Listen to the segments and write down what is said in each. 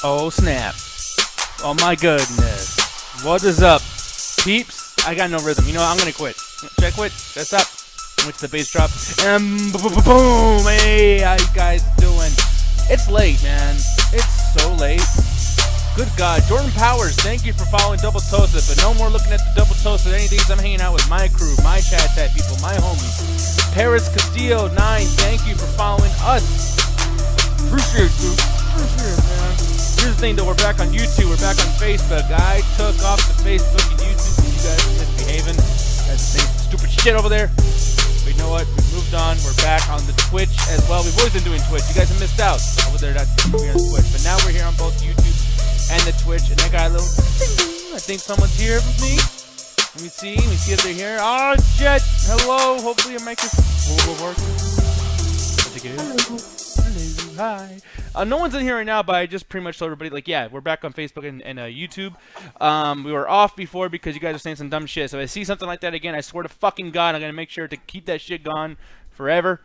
Oh snap. Oh my goodness. What is up, peeps? I got no rhythm. You know what? I'm gonna quit. Should I quit? Should I stop? Wait till the bass drop. And boom! Hey, how you guys doing? It's late, man. It's so late. Good God. Jordan Powers, thank you for following Double Toasted, but no more looking at the Double Toasted anything. I'm hanging out with my crew, my chat people, my homies. Paris Castillo 9, thank you for following us. Appreciate you. Appreciate it, man. Here's the thing though, we're back on YouTube, we're back on Facebook. I took off the Facebook and YouTube because you guys are misbehaving. That's the same stupid shit over there. But you know what? We moved on. We're back on the Twitch as well. We've always been doing Twitch. You guys have missed out over there. That's here on Twitch. But now we're here on both YouTube and the Twitch. And I got a little. I think someone's here with me. Let me see. Let me see if they're here. Oh, Jet. Hello. Hopefully your mic is working. I think it is. Hello. Hi. No one's in here right now, but I just pretty much told everybody, like, yeah, we're back on Facebook and YouTube. We were off before because you guys are saying some dumb shit. So if I see something like that again, I swear to fucking God, I'm going to make sure to keep that shit gone forever.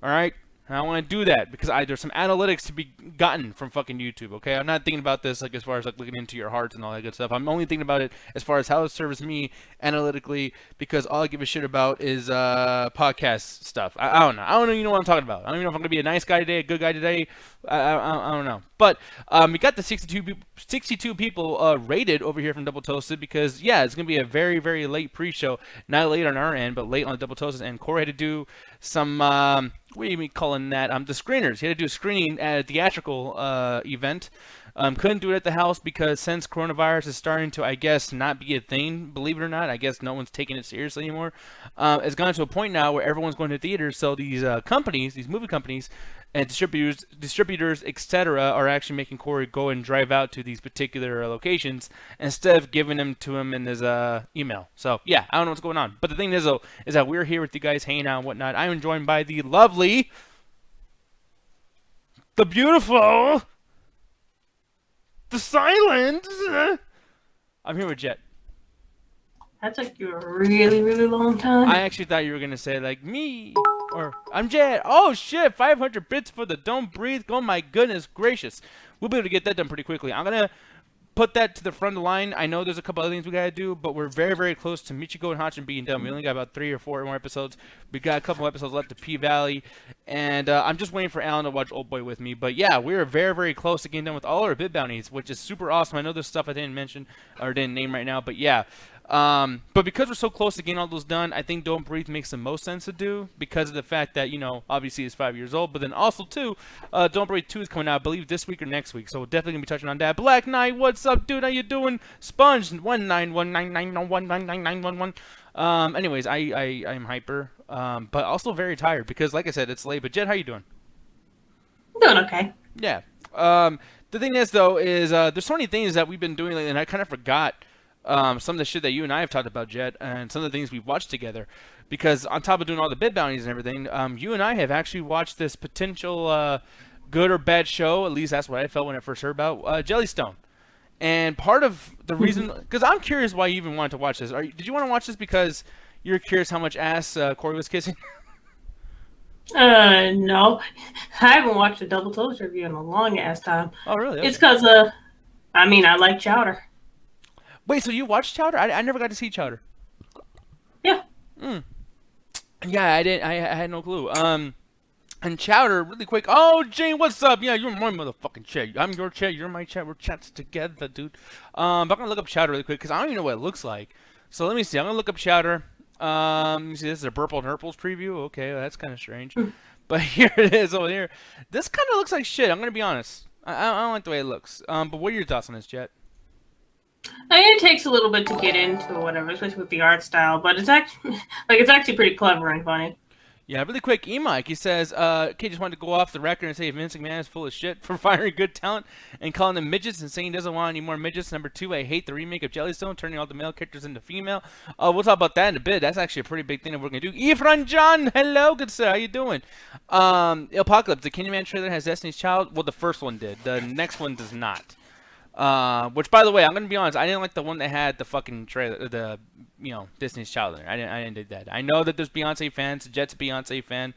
All right? And I want to do that because there's some analytics to be gotten from fucking YouTube, okay? I'm not thinking about this like as far as like looking into your hearts and all that good stuff. I'm only thinking about it as far as how it serves me analytically because all I give a shit about is podcast stuff. I don't know. I don't even know what I'm talking about. I don't even know if I'm going to be a nice guy today, a good guy today. I don't know. But we got the 62 people rated over here from Double Toasted because, yeah, it's going to be a very, very late pre-show. Not late on our end, but late on the Double Toasted. And Corey had to do some, what do you mean calling that? The screeners. He had to do a screening at a theatrical event. Couldn't do it at the house because since coronavirus is starting to, I guess, not be a thing, believe it or not, I guess no one's taking it seriously anymore. It's gone to a point now where everyone's going to theaters, so these companies, these movie companies, and distributors, etc., are actually making Corey go and drive out to these particular locations instead of giving them to him in his email. So, yeah, I don't know what's going on. But the thing is, though, is that we're here with you guys hanging out and whatnot. I am joined by the lovely, the beautiful, the silent. I'm here with Jet. That took you a really, really long time. I actually thought you were going to say, like, me. Or, I'm Jet. Oh, shit. 500 bits for the Don't Breathe. Oh, my goodness gracious. We'll be able to get that done pretty quickly. I'm going to put that to the front of the line. I know there's a couple other things we got to do, but we're very, very close to Michiko and Hachin being done. We only got about 3 or 4 more episodes. We got a couple episodes left to P-Valley. And I'm just waiting for Alan to watch Old Boy with me. But, yeah, we're very, very close to getting done with all our bid bounties, which is super awesome. I know there's stuff I didn't mention or didn't name right now, but, yeah. But because we're so close to getting all those done, I think Don't Breathe makes the most sense to do because of the fact that, you know, obviously it's 5 years old, but then also, too, Don't Breathe 2 is coming out, I believe, this week or next week, so we're definitely going to be touching on that. Black Knight, what's up, dude? How you doing? Sponge, 19199119911. Anyways, I'm hyper, but also very tired because, like I said, it's late. But, Jet, how you doing? Doing okay. Yeah. The thing is, though, is there's so many things that we've been doing lately, and I kind of forgot some of the shit that you and I have talked about, Jet, and some of the things we've watched together. Because on top of doing all the bid bounties and everything, you and I have actually watched this potential good or bad show. At least that's what I felt when I first heard about Jellystone. And part of the reason, because I'm curious why you even wanted to watch this. Did you want to watch this because you're curious how much ass Corey was kissing? No. I haven't watched a Double Toast review in a long ass time. Oh, really? Okay. It's because, I like chowder. Wait, so you watched Chowder? I never got to see Chowder. Yeah. Yeah, I didn't. I had no clue. And Chowder, really quick. Oh, Jane, what's up? Yeah, you're my motherfucking chat. I'm your chat. You're my chat. We're chats together, dude. I'm gonna look up Chowder really quick because I don't even know what it looks like. So let me see. I'm gonna look up Chowder. Let me see. This is a Purple and Purples preview. Okay, well, that's kind of strange. But here it is over here. This kind of looks like shit. I'm gonna be honest. I don't like the way it looks. But what are your thoughts on this, Jet? It takes a little bit to get into whatever, especially with the art style, but it's actually pretty clever and funny. Yeah, really quick, E-Mike, he says, Kid just wanted to go off the record and say Vince McMahon is full of shit for firing good talent and calling them midgets and saying he doesn't want any more midgets. Number 2, I hate the remake of Jellystone, turning all the male characters into female. We'll talk about that in a bit. That's actually a pretty big thing that we're going to do. Efran John, hello, good sir, how you doing? Apocalypse, the Candyman trailer has Destiny's Child. Well, the first one did. The next one does not. Which, by the way, I'm gonna be honest. I didn't like the one that had the fucking trailer, Disney's Child in it. I didn't dig that. I know that there's Beyonce fans. Jet's a Beyonce fan,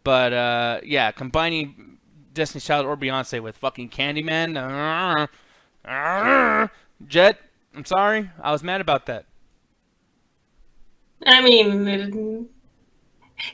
but yeah, combining Destiny's Child or Beyonce with fucking Candyman, Jet, I'm sorry. I was mad about that. I mean,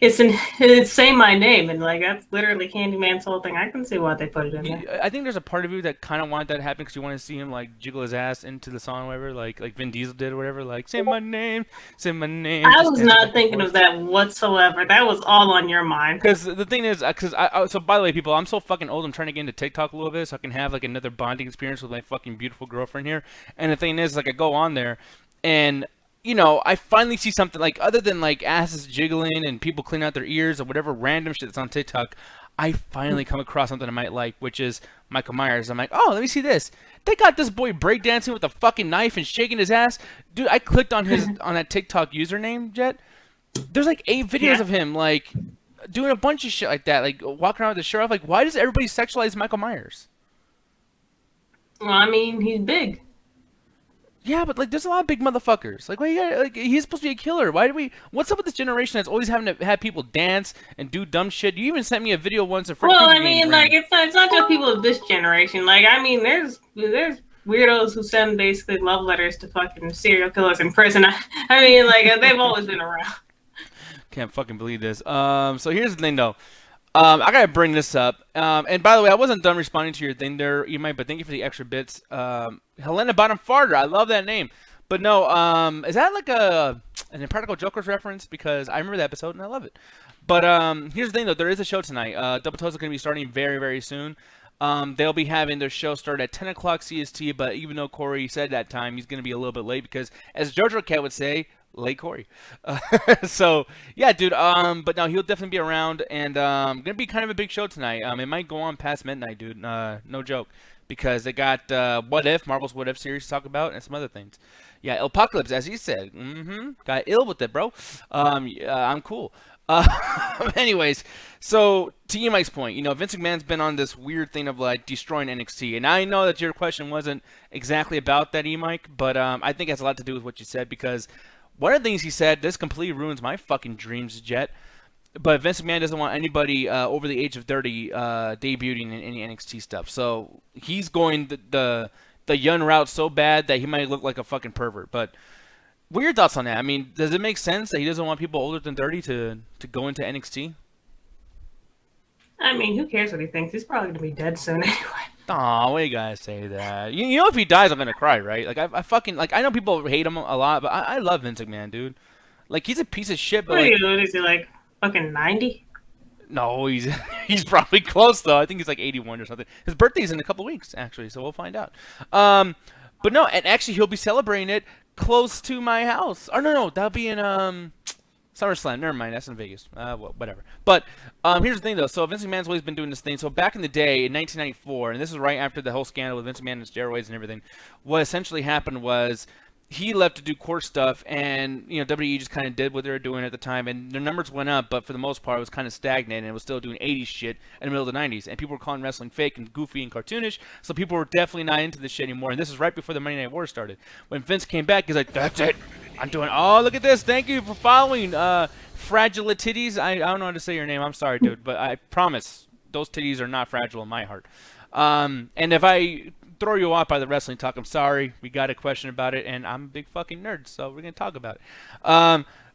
it's say my name, and like that's literally Candyman's whole thing. I can see why they put it in there. I think there's a part of you that kind of wanted that to happen because you want to see him like jiggle his ass into the song, or whatever, like Vin Diesel did, or whatever. Like say my name, say my name. I was not thinking of that whatsoever. That was all on your mind. Because the thing is, so by the way, people, I'm so fucking old. I'm trying to get into TikTok a little bit so I can have like another bonding experience with my fucking beautiful girlfriend here. And the thing is, like, I go on there, and I finally see something like other than like asses jiggling and people cleaning out their ears or whatever random shit that's on TikTok. I finally come across something I might like, which is Michael Myers. I'm like, oh, let me see this. They got this boy breakdancing with a fucking knife and shaking his ass. Dude, I clicked on on that TikTok username, Jet. There's like 8 videos of him like doing a bunch of shit like that, like walking around with the shirt off. Like, why does everybody sexualize Michael Myers? Well, I mean, he's big. Yeah, but like, there's a lot of big motherfuckers. Like, why you gotta, like, he's supposed to be a killer. Why do we? What's up with this generation that's always having to have people dance and do dumb shit? You even sent me a video once of. Well, I mean, like it's not just people of this generation. Like, I mean, there's weirdos who send basically love letters to fucking serial killers in prison. I mean, like they've always been around. Can't fucking believe this. So here's the thing, though. I gotta bring this up. And by the way, I wasn't done responding to your thing there, Emite, but thank you for the extra bits. Helena Bottom Farter, I love that name. But no, is that like an Impractical Jokers reference? Because I remember the episode and I love it. But here's the thing, though. There is a show tonight. Double Toes is going to be starting very, very soon. They'll be having their show start at 10 o'clock CST, but even though Corey said that time, he's going to be a little bit late because, as Jojo Cat would say, late Corey. So yeah, dude. But no, he'll definitely be around, and gonna be kind of a big show tonight. It might go on past midnight, dude. No joke, because they got What If, Marvel's What If series to talk about, and some other things. Yeah, Apocalypse, as he said. Got ill with it, bro. I'm cool. Anyways, so to Emite's point, Vince McMahon's been on this weird thing of like destroying NXT, and I know that your question wasn't exactly about that, Emite, but I think it has a lot to do with what you said because. One of the things he said, this completely ruins my fucking dreams, Jet. But Vince McMahon doesn't want anybody over the age of 30 debuting in any NXT stuff. So he's going the young route so bad that he might look like a fucking pervert. But what are your thoughts on that? I mean, does it make sense that he doesn't want people older than 30 to go into NXT? I mean, who cares what he thinks? He's probably going to be dead soon anyway. Aw, why you gotta say that? You know if he dies, I'm gonna cry, right? Like, I fucking, like, I know people hate him a lot, but I love Vince McMahon, dude. Like, he's a piece of shit, but what is he, like, fucking 90? No, he's probably close, though. I think he's like 81 or something. His birthday's in a couple weeks, actually, so we'll find out. But no, and actually he'll be celebrating it close to my house. Or no, that'll be in, SummerSlam. Never mind, that's in Vegas. Well, whatever. But here's the thing, though. So Vince McMahon's always been doing this thing. So back in the day, in 1994, and this is right after the whole scandal with Vince McMahon and steroids and everything, what essentially happened was he left to do court stuff, and WWE just kind of did what they were doing at the time, and their numbers went up, but for the most part, it was kind of stagnant, and it was still doing 80s shit in the middle of the 90s, and people were calling wrestling fake and goofy and cartoonish, so people were definitely not into this shit anymore, and this is right before the Monday Night War started. When Vince came back, he's like, that's it, I'm doing, oh, look at this, thank you for following, Fragile Titties, I don't know how to say your name, I'm sorry, dude, but I promise, those titties are not fragile in my heart. And if I throw you off by the wrestling talk, I'm sorry. We got a question about it, and I'm a big fucking nerd, so we're going to talk about it.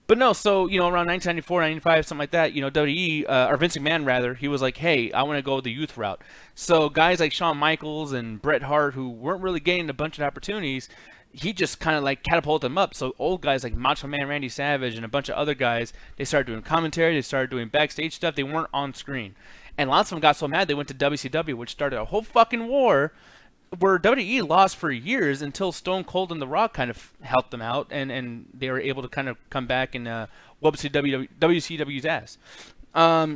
But no, so, around 1994, 95, something like that, WWE, or Vince McMahon, rather, he was like, hey, I want to go the youth route. So guys like Shawn Michaels and Bret Hart, who weren't really getting a bunch of opportunities, he just kind of like catapulted them up. So old guys like Macho Man Randy Savage and a bunch of other guys, they started doing commentary, they started doing backstage stuff, they weren't on screen. And lots of them got so mad they went to WCW, which started a whole fucking war where WWE lost for years until Stone Cold and The Rock kind of helped them out, and they were able to kind of come back and whoop WCW's ass.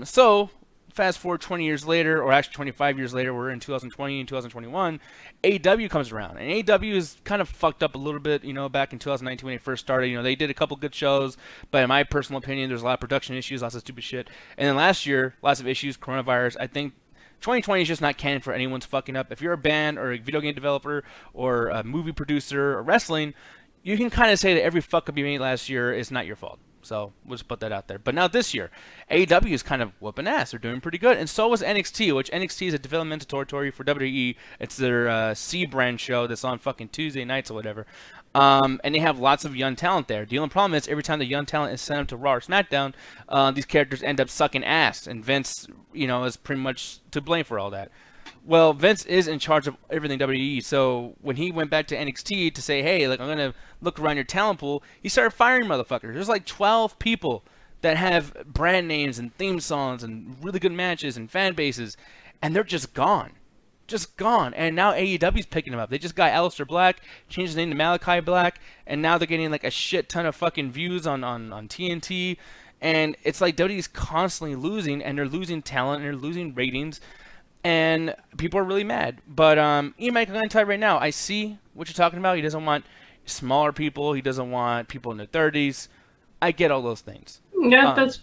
So fast forward 20 years later, or actually 25 years later, we're in 2020 and 2021, AEW comes around. And AEW is kind of fucked up a little bit, back in 2019 when it first started. They did a couple good shows, but in my personal opinion, there's a lot of production issues, lots of stupid shit. And then last year, lots of issues, coronavirus. I think 2020 is just not canon for anyone's fucking up. If you're a band or a video game developer or a movie producer or wrestling, you can kind of say that every fuck up you made last year is not your fault. So we'll just put that out there. But now this year, AEW is kind of whooping ass. They're doing pretty good. And so was NXT, which NXT is a developmental territory for WWE. It's their C brand show that's on fucking Tuesday nights or whatever. And they have lots of young talent there. The only problem is every time the young talent is sent up to Raw or SmackDown, these characters end up sucking ass. And Vince, is pretty much to blame for all that. Well, Vince is in charge of everything WWE, so when he went back to NXT to say, hey, like, I'm going to look around your talent pool, he started firing motherfuckers. There's like 12 people that have brand names and theme songs and really good matches and fan bases, and they're just gone. Just gone. And now AEW's picking them up. They just got Aleister Black, changed his name to Malachi Black, and now they're getting like a shit ton of fucking views on TNT, and it's like WWE's constantly losing, and they're losing talent, and they're losing ratings, and people are really mad. But Mike, I'm going to tell you right now, I see what you're talking about. He doesn't want smaller people. He doesn't want people in their 30s. I get all those things. Yeah, that's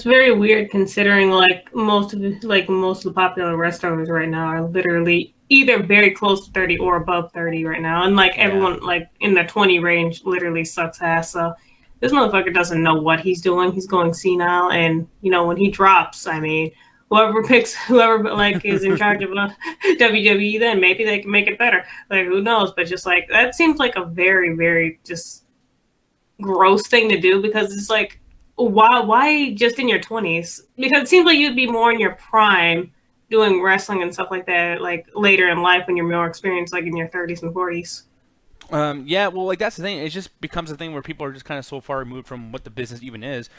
very weird considering most of the popular wrestlers right now are literally either very close to 30 or above 30 right now, and everyone in the 20 range literally sucks ass. So this motherfucker doesn't know what he's doing. He's going senile, and when he drops, I mean, whoever is in charge of WWE, then maybe they can make it better. Who knows? But just that seems like a very, very just gross thing to do, because it's why just in your 20s? Because it seems like you'd be more in your prime doing wrestling and stuff like that, later in life when you're more experienced, in your 30s and 40s. Yeah, well, that's the thing. It just becomes a thing where people are just kind of so far removed from what the business even is.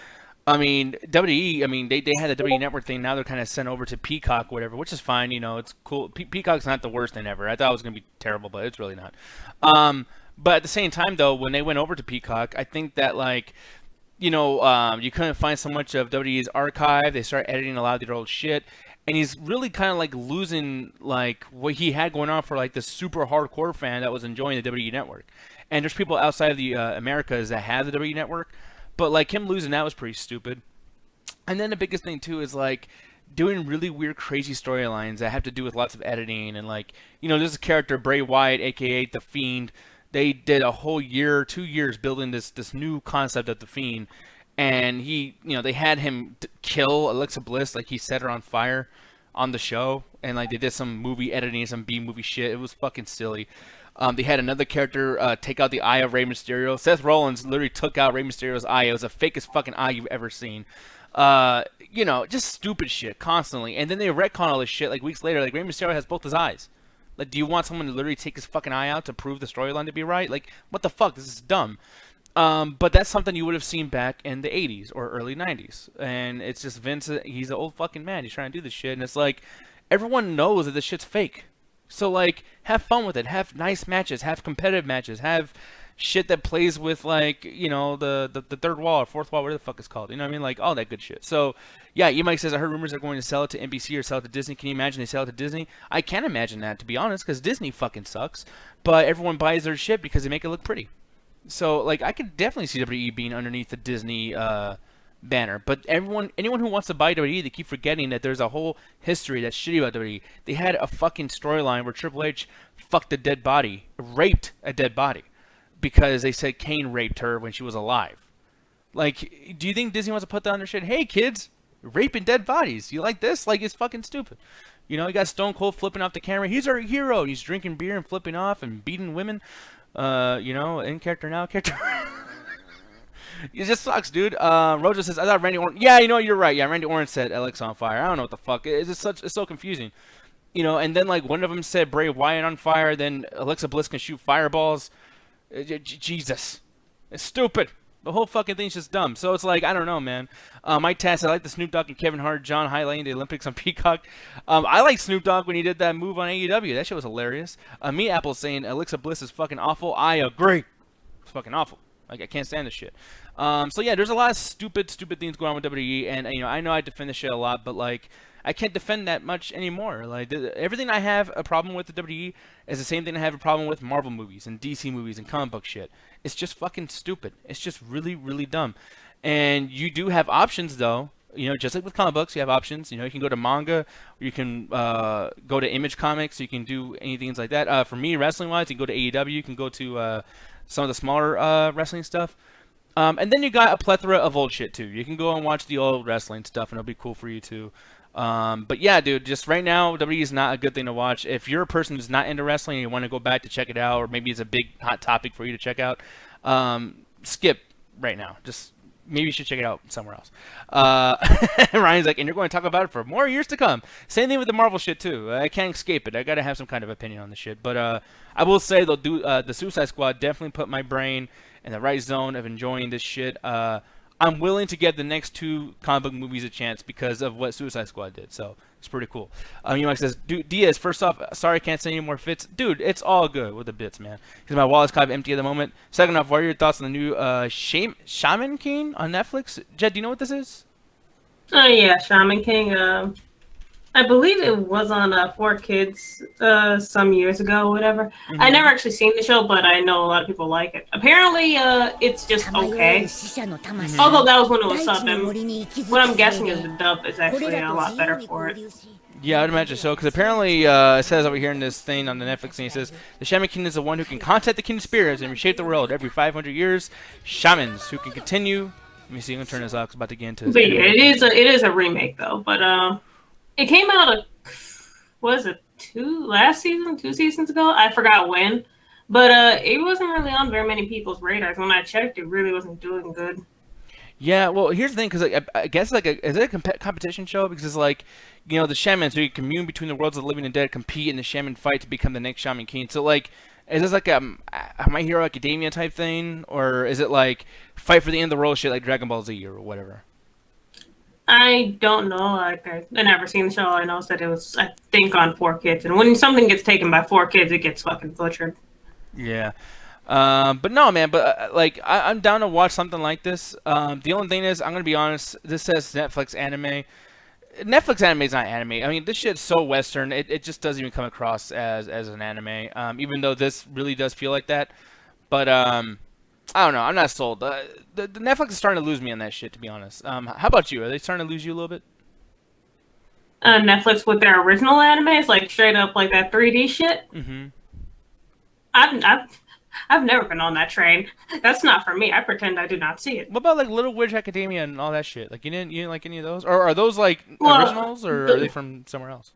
I mean, WWE, they had the WWE Network thing. Now they're kind of sent over to Peacock, whatever, which is fine. It's cool. Peacock's not the worst thing ever. I thought it was going to be terrible, but it's really not. But at the same time, though, when they went over to Peacock, I think that, you couldn't find so much of WWE's archive. They started editing a lot of their old shit. And he's really kind of, losing, what he had going on for, the super hardcore fan that was enjoying the WWE Network. And there's people outside of the Americas that have the WWE Network. But, him losing that was pretty stupid. And then the biggest thing, too, is, doing really weird, crazy storylines that have to do with lots of editing. And, there's a character, Bray Wyatt, a.k.a. The Fiend. They did a whole year, 2 years, building this new concept of The Fiend. And they had him kill Alexa Bliss, he set her on fire on the show. And, they did some movie editing, some B-movie shit. It was fucking silly. They had another character take out the eye of Rey Mysterio. Seth Rollins literally took out Rey Mysterio's eye. It was the fakest fucking eye you've ever seen. Just stupid shit constantly. And then they retcon all this shit weeks later. Rey Mysterio has both his eyes. Do you want someone to literally take his fucking eye out to prove the storyline to be right? What the fuck? This is dumb. But that's something you would have seen back in the 80s or early 90s. And it's just Vince, he's an old fucking man. He's trying to do this shit. And it's everyone knows that this shit's fake. So, have fun with it. Have nice matches. Have competitive matches. Have shit that plays with, the third wall or fourth wall, whatever the fuck it's called. You know what I mean? All that good shit. So, yeah, Mike says, I heard rumors they're going to sell it to NBC or sell it to Disney. Can you imagine they sell it to Disney? I can't imagine that, to be honest, because Disney fucking sucks. But everyone buys their shit because they make it look pretty. So, I could definitely see WWE being underneath the Disney banner. But anyone who wants to buy WWE, they keep forgetting that there's a whole history that's shitty about WWE. They had a fucking storyline where Triple H fucked a dead body, raped a dead body, because they said Kane raped her when she was alive. Do you think Disney wants to put that on their shit? Hey, kids, raping dead bodies. You like this? It's fucking stupid. You got Stone Cold flipping off the camera. He's our hero. He's drinking beer and flipping off and beating women. In character now, character. It just sucks, dude. Rojo says, I thought Randy Orton. Yeah, you're right. Yeah, Randy Orton said Alex on fire. I don't know what the fuck. It's so confusing. And then one of them said Bray Wyatt on fire. Then Alexa Bliss can shoot fireballs. Jesus, it's stupid. The whole fucking thing's just dumb. So it's I don't know, man. Mike Tass, I like the Snoop Dogg and Kevin Hart, John highlighting the Olympics on Peacock. I like Snoop Dogg when he did that move on AEW. That shit was hilarious. Me Apple saying Alexa Bliss is fucking awful. I agree. It's fucking awful. I can't stand this shit. So yeah, there's a lot of stupid things going on with WWE, and I know I defend this shit a lot, but I can't defend that much anymore. Everything I have a problem with the WWE is the same thing I have a problem with Marvel movies and DC movies and comic book shit. It's just fucking stupid. It's just really, really dumb. And you do have options, though. Just like with comic books, you have options. You can go to manga, or you can go to Image Comics. You can do anything like that. For me, wrestling-wise, you can go to AEW. You can go to some of the smaller wrestling stuff. And then you got a plethora of old shit too. You can go and watch the old wrestling stuff, and it'll be cool for you too. But yeah, dude, just right now, WWE is not a good thing to watch. If you're a person who's not into wrestling and you want to go back to check it out, or maybe it's a big hot topic for you to check out, skip right now. Just maybe you should check it out somewhere else. Ryan's like, and you're going to talk about it for more years to come. Same thing with the Marvel shit too. I can't escape it. I got to have some kind of opinion on the shit. But I will say though, the Suicide Squad definitely put my brain in the right zone of enjoying this shit. I'm willing to give the next 2 comic book movies a chance because of what Suicide Squad did. So it's pretty cool. Mike says, Diaz, first off, sorry I can't send you more fits. Dude, it's all good with the bits, man. Because my wallet's kind of empty at the moment. Second off, what are your thoughts on the new Shaman King on Netflix? Jed, do you know what this is? Oh, yeah, Shaman King. I believe it was on 4Kids some years ago or whatever. Mm-hmm. I never actually seen the show, but I know a lot of people like it. Apparently, it's just okay. Mm-hmm. Although that was when it was subbed, and what I'm guessing is the dub is actually a lot better for it. Yeah, I'd imagine so, because apparently it says over here in this thing on the Netflix thing, it says, the Shaman King is the one who can contact the kin spirits and reshape the world every 500 years. Shamans who can continue... Let me see, I'm going to turn this off, because I'm about to get into this. But yeah, it is a remake, though, but... It came out, was it 2 seasons ago? I forgot when. But it wasn't really on very many people's radars. When I checked, it really wasn't doing good. Yeah, well, here's the thing, because I guess, is it a competition show? Because it's like, the shamans who commune between the worlds of the living and dead compete in the shaman fight to become the next Shaman King. So, like, is this like a My Hero Academia type thing? Or is it like fight for the end of the world shit like Dragon Ball Z or whatever? I don't know. Like I never seen the show. I know that it was, I think, on 4Kids. And when something gets taken by 4Kids, it gets fucking butchered. Yeah. But no, man. But I'm down to watch something like this. The only thing is, I'm gonna be honest. This says Netflix anime. Netflix anime is not anime. I mean, this shit's so Western. It just doesn't even come across as an anime. Even though this really does feel like that. But I don't know. I'm not sold. The Netflix is starting to lose me on that shit, to be honest. How about you? Are they starting to lose you a little bit? Netflix with their original animes, like straight up like that 3D shit. Mm-hmm. I've never been on that train. That's not for me. I pretend I do not see it. What about like Little Witch Academia and all that shit? Like you didn't like any of those, or are those like originals, or are they from somewhere else?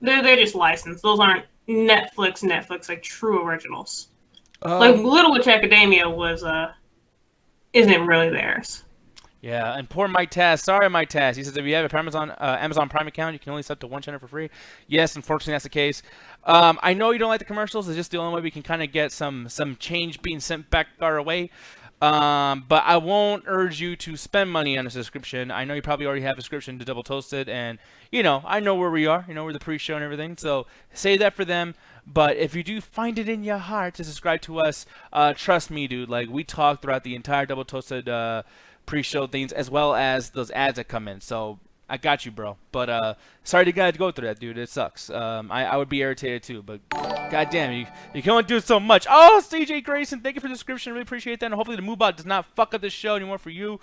They're just licensed. Those aren't Netflix like true originals. Like Little Witch Academia isn't really theirs. Yeah, and poor Mike Taz. Sorry, Mike Taz. He says if you have an Amazon Prime account, you can only sub to 1 channel for free. Yes, unfortunately, that's the case. I know you don't like the commercials. It's just the only way we can kind of get some change being sent back our way. But I won't urge you to spend money on a subscription. I know you probably already have a subscription to Double Toasted, and I know where we are. We're the pre-show and everything. So say that for them. But if you do find it in your heart to subscribe to us, trust me, dude. Like we talk throughout the entire Double Toasted pre-show things, as well as those ads that come in. So I got you, bro. But sorry to guys go through that, dude. It sucks. I would be irritated too. But goddamn, you can only do so much. Oh, CJ Grayson, thank you for the subscription. Really appreciate that. And hopefully the MooBot does not fuck up this show anymore for you.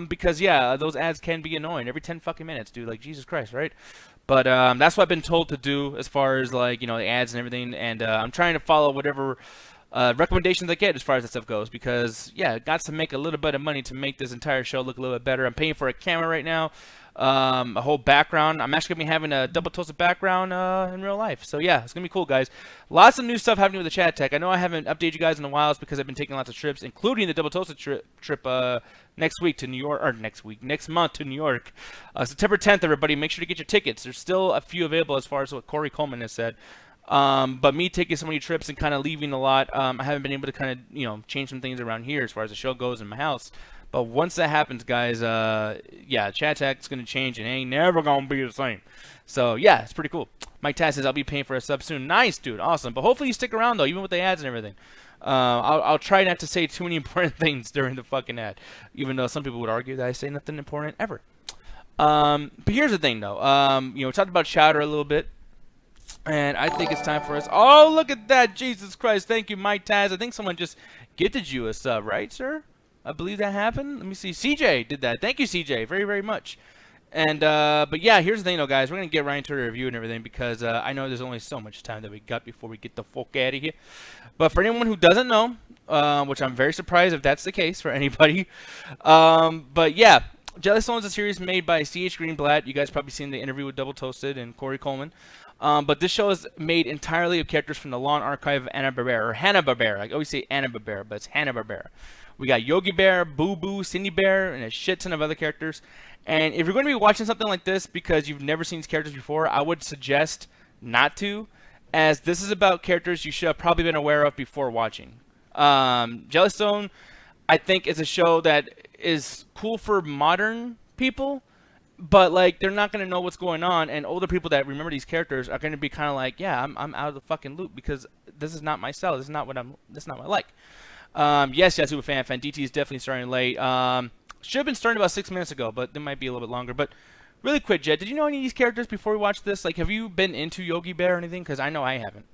Because yeah, those ads can be annoying every 10 fucking minutes, dude. Like Jesus Christ, right? But that's what I've been told to do as far as like the ads and everything. And I'm trying to follow whatever recommendations I get as far as that stuff goes, because yeah, got to make a little bit of money to make this entire show look a little bit better. I'm paying for a camera right now, a whole background. I'm actually gonna be having a Double Toasted background in real life. So yeah, it's gonna be cool, guys. Lots of new stuff happening with the chat tech. I know I haven't updated you guys in a while. It's because I've been taking lots of trips, including the Double Toasted trip next week to New York, or next month to New York, September 10th. Everybody, make sure to get your tickets. There's still a few available as far as what Corey Coleman has said. But me taking so many trips and kind of leaving a lot, I haven't been able to kind of, change some things around here as far as the show goes in my house. But once that happens, guys, yeah, chat tech's going to change and it ain't never going to be the same. So, yeah, it's pretty cool. Mike Tass says, I'll be paying for a sub soon. Nice, dude. Awesome. But hopefully you stick around, though, even with the ads and everything. I'll try not to say too many important things during the fucking ad, even though some people would argue that I say nothing important ever. But here's the thing, though. We talked about chowder a little bit. And I think it's time for us. Oh, look at that. Jesus Christ. Thank you, Mike Taz. I think someone just gifted you a sub, right, sir? I believe that happened. Let me see. CJ did that. Thank you, CJ, very, very much. And but yeah, here's the thing though, guys. We're gonna get right into the review and everything because I know there's only so much time that we got before we get the fuck out of here. But for anyone who doesn't know, which I'm very surprised if that's the case for anybody, but yeah, Jellystone is a series made by C.H. Greenblatt. You guys probably seen the interview with Double Toasted and Corey Coleman. But this show is made entirely of characters from the long archive of Hanna-Barbera, or Hanna-Barbera. I always say Hanna-Barbera, but it's Hanna-Barbera. We got Yogi Bear, Boo Boo, Cindy Bear, and a shit ton of other characters. And if you're going to be watching something like this because you've never seen these characters before, I would suggest not to, as this is about characters you should have probably been aware of before watching. Jellystone, I think, is a show that is cool for modern people, but like they're not going to know what's going on, and older people that remember these characters are going to be kind of like, yeah, I'm out of the fucking loop because this is not my style. This is not what I like. Yes, Yasuba fan. DT is definitely starting late. Should have been starting about 6 minutes ago, but it might be a little bit longer. But really quick, Jed, did you know any of these characters before we watched this? Like, have you been into Yogi Bear or anything? Because I know I haven't.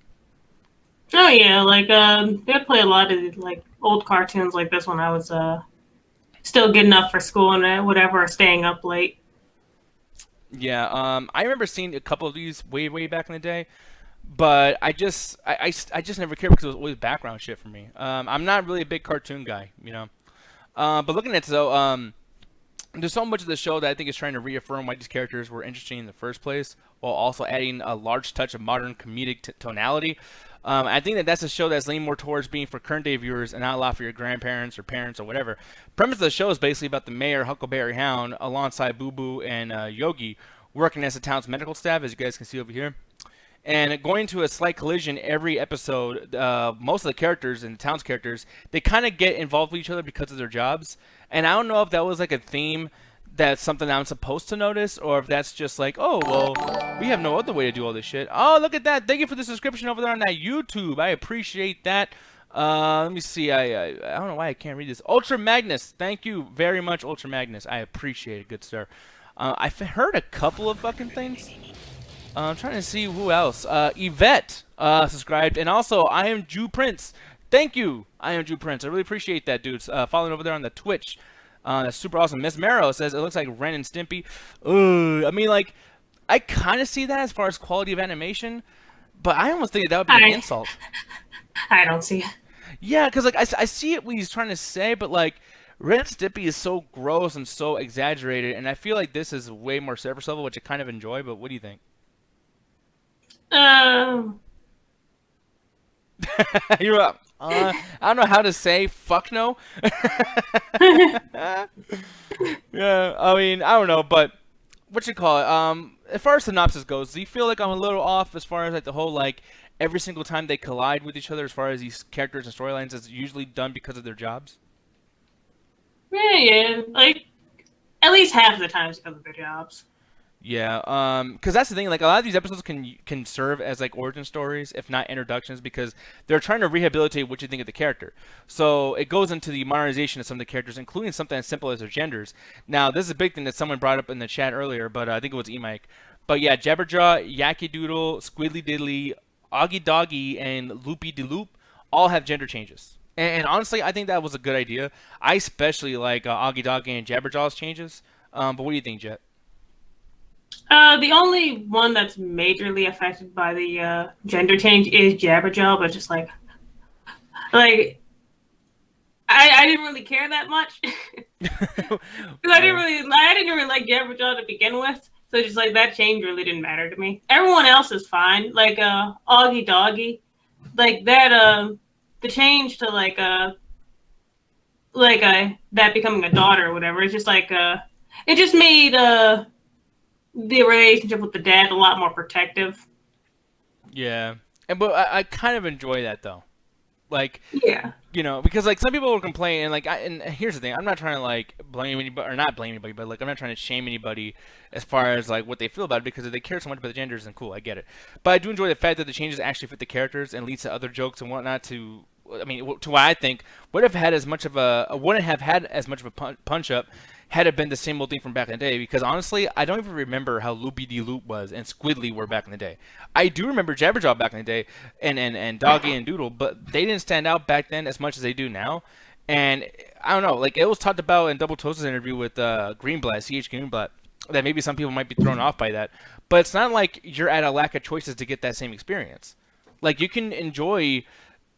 Oh yeah, like they play a lot of like old cartoons like this when I was still getting up for school and whatever, or staying up late. Yeah, I remember seeing a couple of these way back in the day, but I just never cared because it was always background shit for me. I'm not really a big cartoon guy, you know. But looking at it, though, there's so much of the show that I think is trying to reaffirm why these characters were interesting in the first place, while also adding a large touch of modern comedic tonality. I think that that's a show that's leaning more towards being for current day viewers and not a lot for your grandparents or parents or whatever. Premise of the show is basically about the mayor, Huckleberry Hound, alongside Boo Boo and Yogi, working as the town's medical staff, as you guys can see over here. And going to a slight collision every episode, most of the characters and the town's characters, they kind of get involved with each other because of their jobs. And I don't know if that was like a theme that's something that I'm supposed to notice, or if that's just like, oh, well, we have no other way to do all this shit. Oh, look at that. Thank you for the subscription over there on that YouTube. I appreciate that. Let me see. I don't know why I can't read this. Ultra Magnus. Thank you very much, Ultra Magnus. I appreciate it, good sir. I've heard a couple of fucking things. I'm trying to see who else. Yvette subscribed, and also I am Jew Prince. Thank you, I am Jew Prince. I really appreciate that, dudes. Following over there on the Twitch. That's super awesome. Miss Marrow says it looks like Ren and Stimpy. I mean, like, I kind of see that as far as quality of animation, but I almost think that would be an insult. I don't see it. Yeah, because like I see it what he's trying to say, but like Ren and Stimpy is so gross and so exaggerated, and I feel like this is way more surface level, which I kind of enjoy. But what do you think? You're up. I don't know how to say fuck no. Yeah, I mean, I don't know, but what you call it? As far as synopsis goes, do you feel like I'm a little off as far as like the whole like every single time they collide with each other as far as these characters and storylines is usually done because of their jobs? Yeah, like at least half of the time it's because of their jobs. Yeah, because that's the thing. Like a lot of these episodes can serve as like origin stories, if not introductions, because they're trying to rehabilitate what you think of the character. So it goes into the modernization of some of the characters, including something as simple as their genders. Now, this is a big thing that someone brought up in the chat earlier, but I think it was E-Mike. But yeah, Jabberjaw, Yacky Doodle, Squiddly Diddly, Augie Doggy, and Loopy De Loop all have gender changes. And honestly, I think that was a good idea. I especially like Augie Doggy and Jabberjaw's changes. But what do you think, Jet? The only one that's majorly affected by the gender change is Jabberjaw, but just like I didn't really care that much because I didn't really like Jabberjaw to begin with. So just like that change really didn't matter to me. Everyone else is fine. Like Augie Doggy, like that the change to that becoming a daughter or whatever. It's just like it just made the relationship with the dad a lot more protective. Yeah, but I kind of enjoy that though. Like, yeah, you know, because like some people will complain, and like, and here's the thing: I'm not trying to like blame anybody or not blame anybody, but like I'm not trying to shame anybody as far as like what they feel about it, because if they care so much about the genders, then cool, I get it. But I do enjoy the fact that the changes actually fit the characters and leads to other jokes and whatnot. To what I think wouldn't have had as much of a punch up had it been the same old thing from back in the day, because honestly, I don't even remember how Loopy De Loop was and Squiddly were back in the day. I do remember Jabberjaw back in the day and Doggy and Doodle, but they didn't stand out back then as much as they do now. And I don't know, like it was talked about in Double Toast's interview with Greenblatt, CH Greenblatt. that maybe some people might be thrown off by that. But it's not like you're at a lack of choices to get that same experience. Like you can enjoy,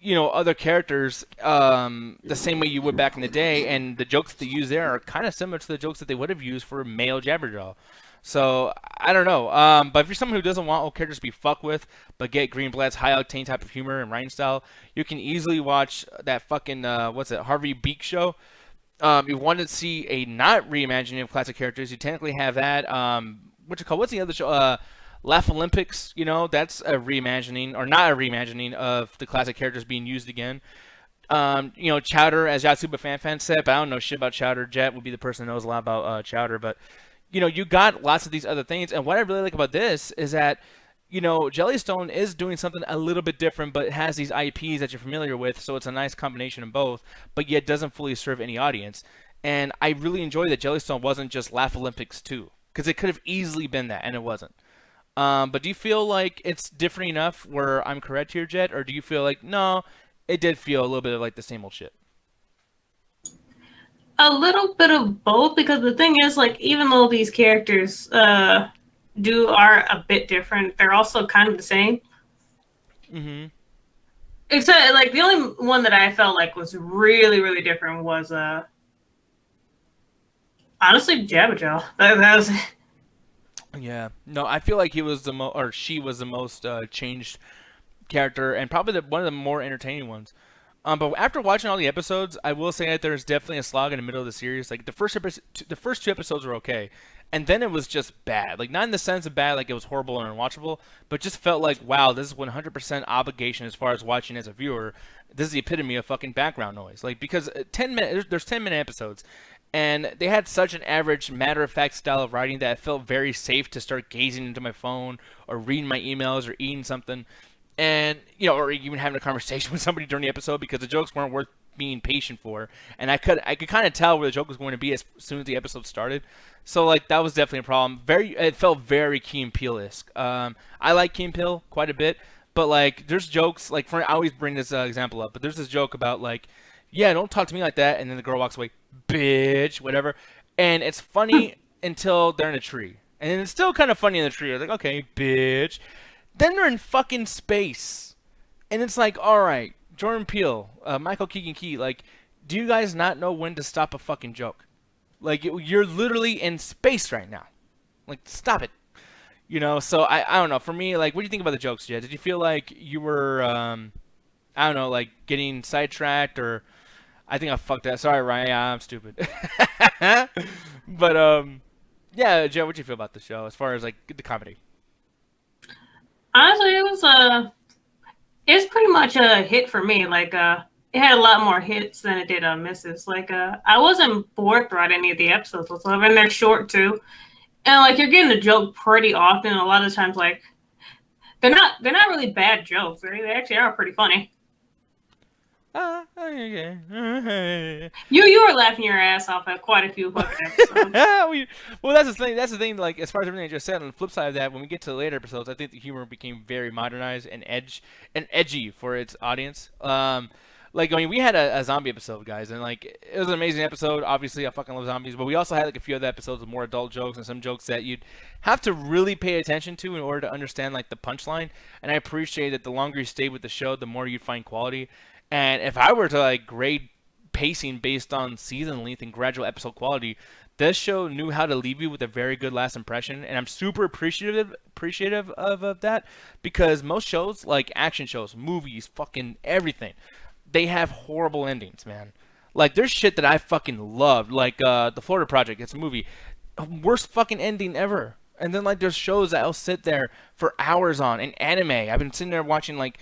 other characters the same way you would back in the day, and the jokes that they use there are kind of similar to the jokes that they would have used for male jabberjaw. So I don't know. But if you're someone who doesn't want old characters to be fucked with, but get Greenblatt's high octane type of humor and writing style, you can easily watch that fucking Harvey Beak show. You want to see a not reimagining of classic characters, you technically have that. What's the other show? Laugh Olympics. That's a reimagining or not a reimagining of the classic characters being used again. Chowder, as Yatsuba Fan said, but I don't know shit about Chowder. Jet would be the person that knows a lot about Chowder, but you got lots of these other things. And what I really like about this is that Jellystone is doing something a little bit different, but it has these IPs that you're familiar with, so it's a nice combination of both, but yet doesn't fully serve any audience. And I really enjoy that Jellystone wasn't just Laugh Olympics 2, because it could have easily been that, and it wasn't. But do you feel like it's different enough where I'm correct here, Jet, or do you feel like, no, it did feel a little bit of like the same old shit? A little bit of both, because the thing is, like, even though these characters are a bit different, they're also kind of the same. Mm-hmm. Except, like, the only one that I felt like was really, really different was, honestly, Jabberjaw. That was... Yeah. No, I feel like he was she was the most changed character, and probably one of the more entertaining ones. But after watching all the episodes, I will say that there's definitely a slog in the middle of the series. Like the first two episodes were okay, and then it was just bad. Like not in the sense of bad, like it was horrible or unwatchable, but just felt like, wow, this is 100% obligation as far as watching as a viewer. This is the epitome of fucking background noise. Like because 10 minute, there's 10-minute episodes, and they had such an average matter-of-fact style of writing that it felt very safe to start gazing into my phone or reading my emails or eating something. And or even having a conversation with somebody during the episode because the jokes weren't worth being patient for, and I could kind of tell where the joke was going to be as soon as the episode started. So like that was definitely a problem. It felt very Key and Peele-esque. I like Key and Peele quite a bit, but like there's jokes like I always bring this example up, but there's this joke about like, yeah, don't talk to me like that, and then the girl walks away, bitch, whatever, and it's funny until they're in a tree, and then it's still kind of funny in the tree. It's like, okay, bitch. Then they're in fucking space. And it's like, alright, Jordan Peele, Michael Keegan Key, like, do you guys not know when to stop a fucking joke? Like, you're literally in space right now. Like, stop it. So I don't know. For me, like, what do you think about the jokes, Jed? Did you feel like you were, I don't know, like, getting sidetracked or... I think I fucked that. Sorry, Ryan. Yeah, I'm stupid. But, yeah, Jed, what do you feel about the show as far as, like, the comedy? Honestly, it's pretty much a hit for me. Like, it had a lot more hits than it did misses. Like, I wasn't bored throughout any of the episodes whatsoever, and they're short too. And like, you're getting a joke pretty often. A lot of times, like, they're not really bad jokes. They actually are pretty funny. Okay. You were laughing your ass off at quite a few fucking episodes. Well, that's the thing. That's the thing. Like, as far as everything I just said, on the flip side of that, when we get to the later episodes, I think the humor became very modernized and edgy for its audience. Like, I mean, we had a zombie episode, guys, and like it was an amazing episode. Obviously, I fucking love zombies, but we also had like a few other episodes with more adult jokes and some jokes that you'd have to really pay attention to in order to understand like the punchline. And I appreciate that the longer you stay with the show, the more you find quality. And if I were to like grade pacing based on season length and gradual episode quality, this show knew how to leave you with a very good last impression, and I'm super appreciative of that, because most shows, like action shows, movies, fucking everything, they have horrible endings, man. Like there's shit that I fucking loved, like the Florida Project. It's a movie, worst fucking ending ever. And then like there's shows that I'll sit there for hours on. In anime, I've been sitting there watching like.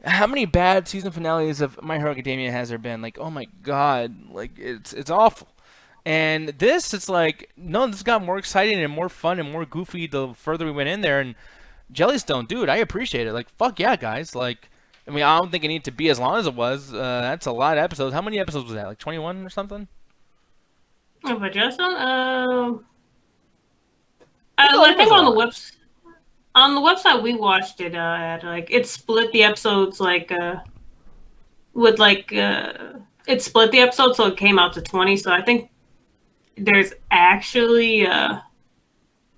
How many bad season finales of My Hero Academia has there been? Like, oh my god, like it's awful. And this, it's like, no, this got more exciting and more fun and more goofy the further we went in there. And Jellystone, dude, I appreciate it. Like, fuck yeah, guys. Like, I mean, I don't think it needed to be as long as it was. That's a lot of episodes. How many episodes was that? Like 21 or something? Oh, but Jellystone, I think on the website. On the website we watched it at, like, it split the episodes, like, it split the episode, so it came out to 20, so I think there's actually,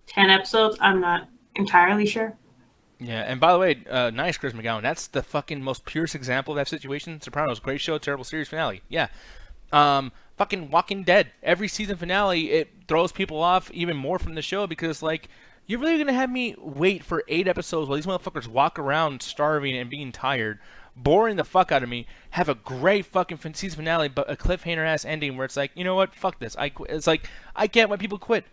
10 episodes. I'm not entirely sure. Yeah, and by the way, nice, Chris McGowan. That's the fucking most purest example of that situation. Sopranos, great show, terrible series finale. Yeah. Fucking Walking Dead. Every season finale, it throws people off even more from the show because, like, you're really gonna have me wait for 8 episodes while these motherfuckers walk around starving and being tired, boring the fuck out of me. Have a great fucking season finale, but a cliffhanger ass ending where it's like, you know what, fuck this. I quit. It's like I get why people quit.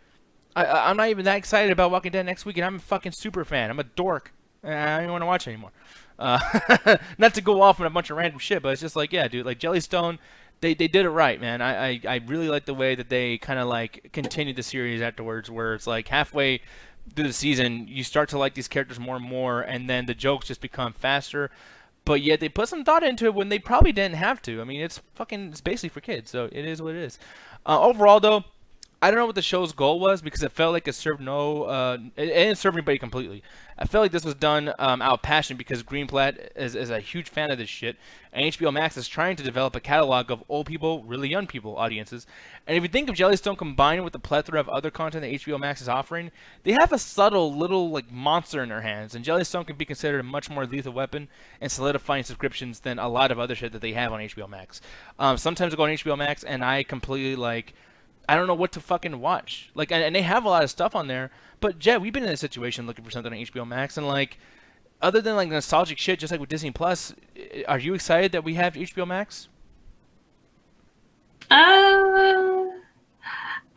I'm not even that excited about Walking Dead next week, and I'm a fucking super fan. I'm a dork. I don't want to watch it anymore. Not to go off on a bunch of random shit, but it's just like, yeah, dude, like Jellystone, they did it right, man. I really like the way that they kind of like continued the series afterwards, where it's like halfway through the season, you start to like these characters more and more, and then the jokes just become faster. But yet they put some thought into it when they probably didn't have to. I mean, it's basically for kids, so it is what it is. Overall, though, I don't know what the show's goal was because it felt like it served it didn't serve anybody completely. I felt like this was done out of passion because Greenblatt is a huge fan of this shit, and HBO Max is trying to develop a catalog of old people, really young people audiences. And if you think of Jellystone combined with the plethora of other content that HBO Max is offering, they have a subtle little like monster in their hands, and Jellystone can be considered a much more lethal weapon in solidifying subscriptions than a lot of other shit that they have on HBO Max. Sometimes I go on HBO Max and I completely like. I don't know what to fucking watch. Like, and they have a lot of stuff on there. But Jet, we've been in a situation looking for something on HBO Max, and like, other than like nostalgic shit, just like with Disney Plus, are you excited that we have HBO Max? Uh,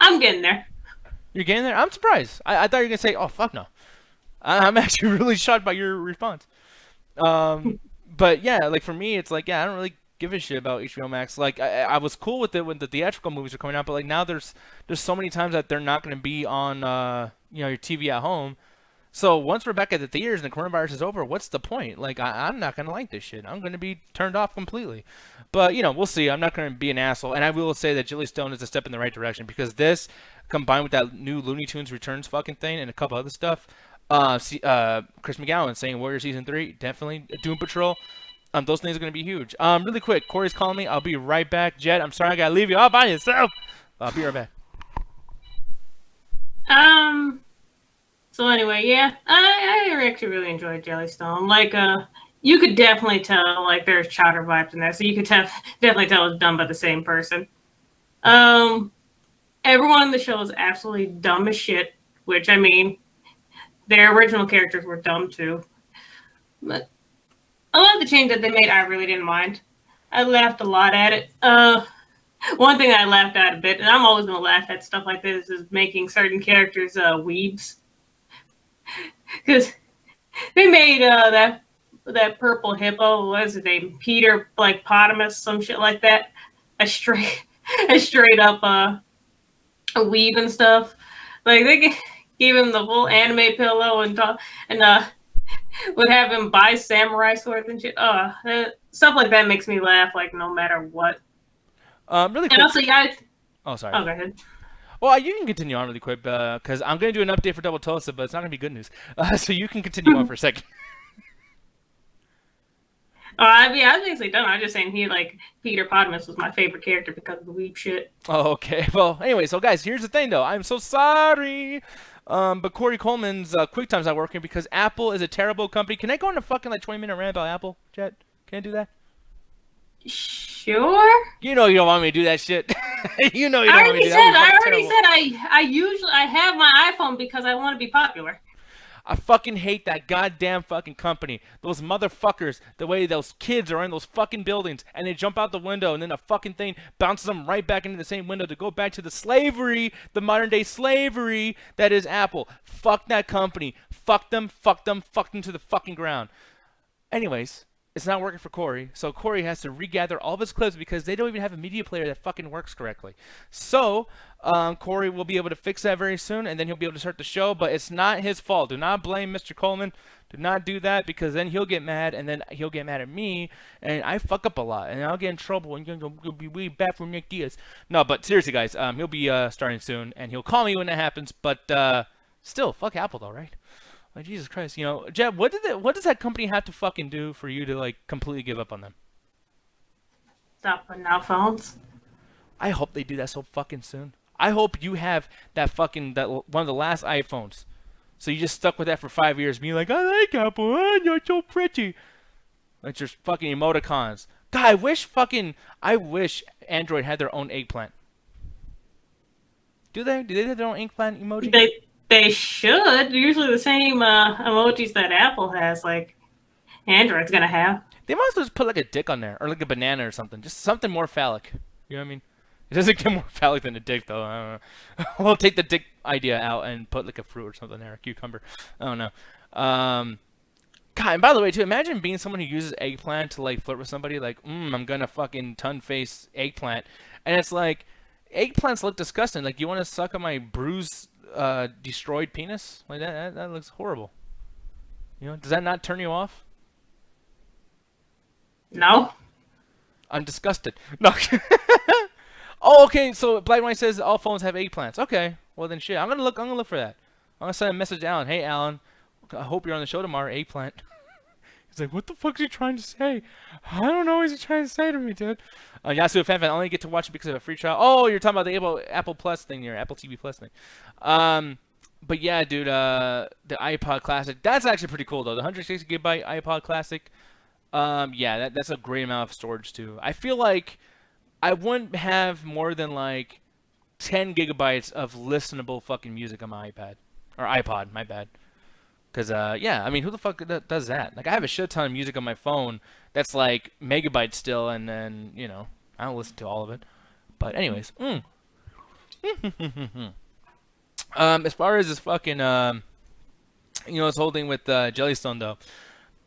I'm getting there. You're getting there. I'm surprised. I thought you were gonna say, "Oh fuck no." I'm actually really shocked by your response. But yeah, like for me, it's like, yeah, I don't really give a shit about HBO Max. Like I was cool with it when the theatrical movies are coming out, but like now there's so many times that they're not going to be on your TV at home. So once we're back at the theaters and the coronavirus is over, what's the point? Like I'm not going to like this shit. I'm going to be turned off completely. But we'll see. I'm not going to be an asshole, and I will say that Jellystone is a step in the right direction because this, combined with that new Looney Tunes Returns fucking thing and a couple other stuff. Chris McGowan saying Warrior Season 3, definitely. Doom Patrol. Those things are going to be huge. Really quick, Corey's calling me. I'll be right back. Jet, I'm sorry I got to leave you all by yourself. I'll be right back. So anyway, yeah, I actually really enjoyed Jellystone. Like, you could definitely tell, like, there's chowder vibes in there, so you could definitely tell it's done by the same person. Everyone in the show is absolutely dumb as shit, which, I mean, their original characters were dumb too. But a lot of the change that they made, I really didn't mind. I laughed a lot at it. One thing I laughed at a bit, and I'm always going to laugh at stuff like this, is making certain characters weebs. Because they made that purple hippo, what is his name? Peter, like, Potamus, some shit like that. A straight up a weeb and stuff. Like, they gave him the full anime pillow and would have him buy samurai swords and shit. Stuff like that makes me laugh, like, no matter what. Really quick. And also, yeah. Oh, sorry. Oh, go ahead. Well, you can continue on really quick because I'm going to do an update for Double Tosa, but it's not going to be good news. So you can continue on for a second. I mean, I was basically done. I was just saying Peter Potamus was my favorite character because of the weep shit. Oh, okay. Well, anyway, so guys, here's the thing, though. I'm so sorry. But Corey Coleman's QuickTime's not working because Apple is a terrible company. Can I go on a fucking 20-minute rant about Apple, Jet? Can I do that? Sure. You know you don't want me to do that shit. You know you I don't want me to do that. I already said I have my iPhone because I want to be popular. I fucking hate that goddamn fucking company. Those motherfuckers, the way those kids are in those fucking buildings and they jump out the window and then a fucking thing bounces them right back into the same window to go back to the slavery, the modern day slavery that is Apple. Fuck that company. Fuck them to the fucking ground. Anyways, it's not working for Corey, so Corey has to regather all of his clips because they don't even have a media player that fucking works correctly. So, Corey will be able to fix that very soon, and then he'll be able to start the show, but it's not his fault. Do not blame Mr. Coleman. Do not do that, because then he'll get mad, and then he'll get mad at me, and I fuck up a lot, and I'll get in trouble, and you'll be way back for Nick Diaz. No, but seriously, guys, he'll be starting soon, and he'll call me when that happens, but still, fuck Apple, though, right? Like, Jesus Christ, Jeb, what does that company have to fucking do for you to, like, completely give up on them? Stop putting out phones. I hope they do that so fucking soon. I hope you have that one of the last iPhones. So you just stuck with that for 5 years, being like, I like Apple, you're so pretty. Like your fucking emoticons. God, I wish Android had their own eggplant. Do they? Do they have their own eggplant emoji? They should. Usually the same emojis that Apple has, like Android's gonna have. They might as well just put like a dick on there, or like a banana or something. Just something more phallic. You know what I mean? It doesn't get more phallic than a dick, though. I don't know. We'll take the dick idea out and put like a fruit or something there, a cucumber. I don't know. God, and by the way, too, imagine being someone who uses eggplant to like flirt with somebody. Like, I'm gonna fucking ton-face eggplant, and it's like, eggplants look disgusting. Like, you want to suck on my bruised, destroyed penis? Like that looks horrible. You know, does that not turn you off? No. I'm disgusted. No. Oh, okay. So Black White says all phones have eggplants. Okay. Well then, shit. I'm gonna look for that. I'm gonna send a message to Alan. Hey, Alan. I hope you're on the show tomorrow. Eggplant. He's like, what the fuck is he trying to say? I don't know what he's trying to say to me, dude. Yasuo fan, I only get to watch it because of a free trial. Oh, you're talking about the Apple Plus thing here, Apple TV Plus thing. But yeah, dude. The iPod Classic. That's actually pretty cool though. The 160 gigabyte iPod Classic. Yeah, that's a great amount of storage too. I feel like I wouldn't have more than like 10 gigabytes of listenable fucking music on my iPad or iPod. My bad. Cause yeah, I mean, who the fuck does that? Like, I have a shit ton of music on my phone that's like megabytes still, and then I don't listen to all of it. But anyways, as far as this fucking this whole thing with Jellystone though.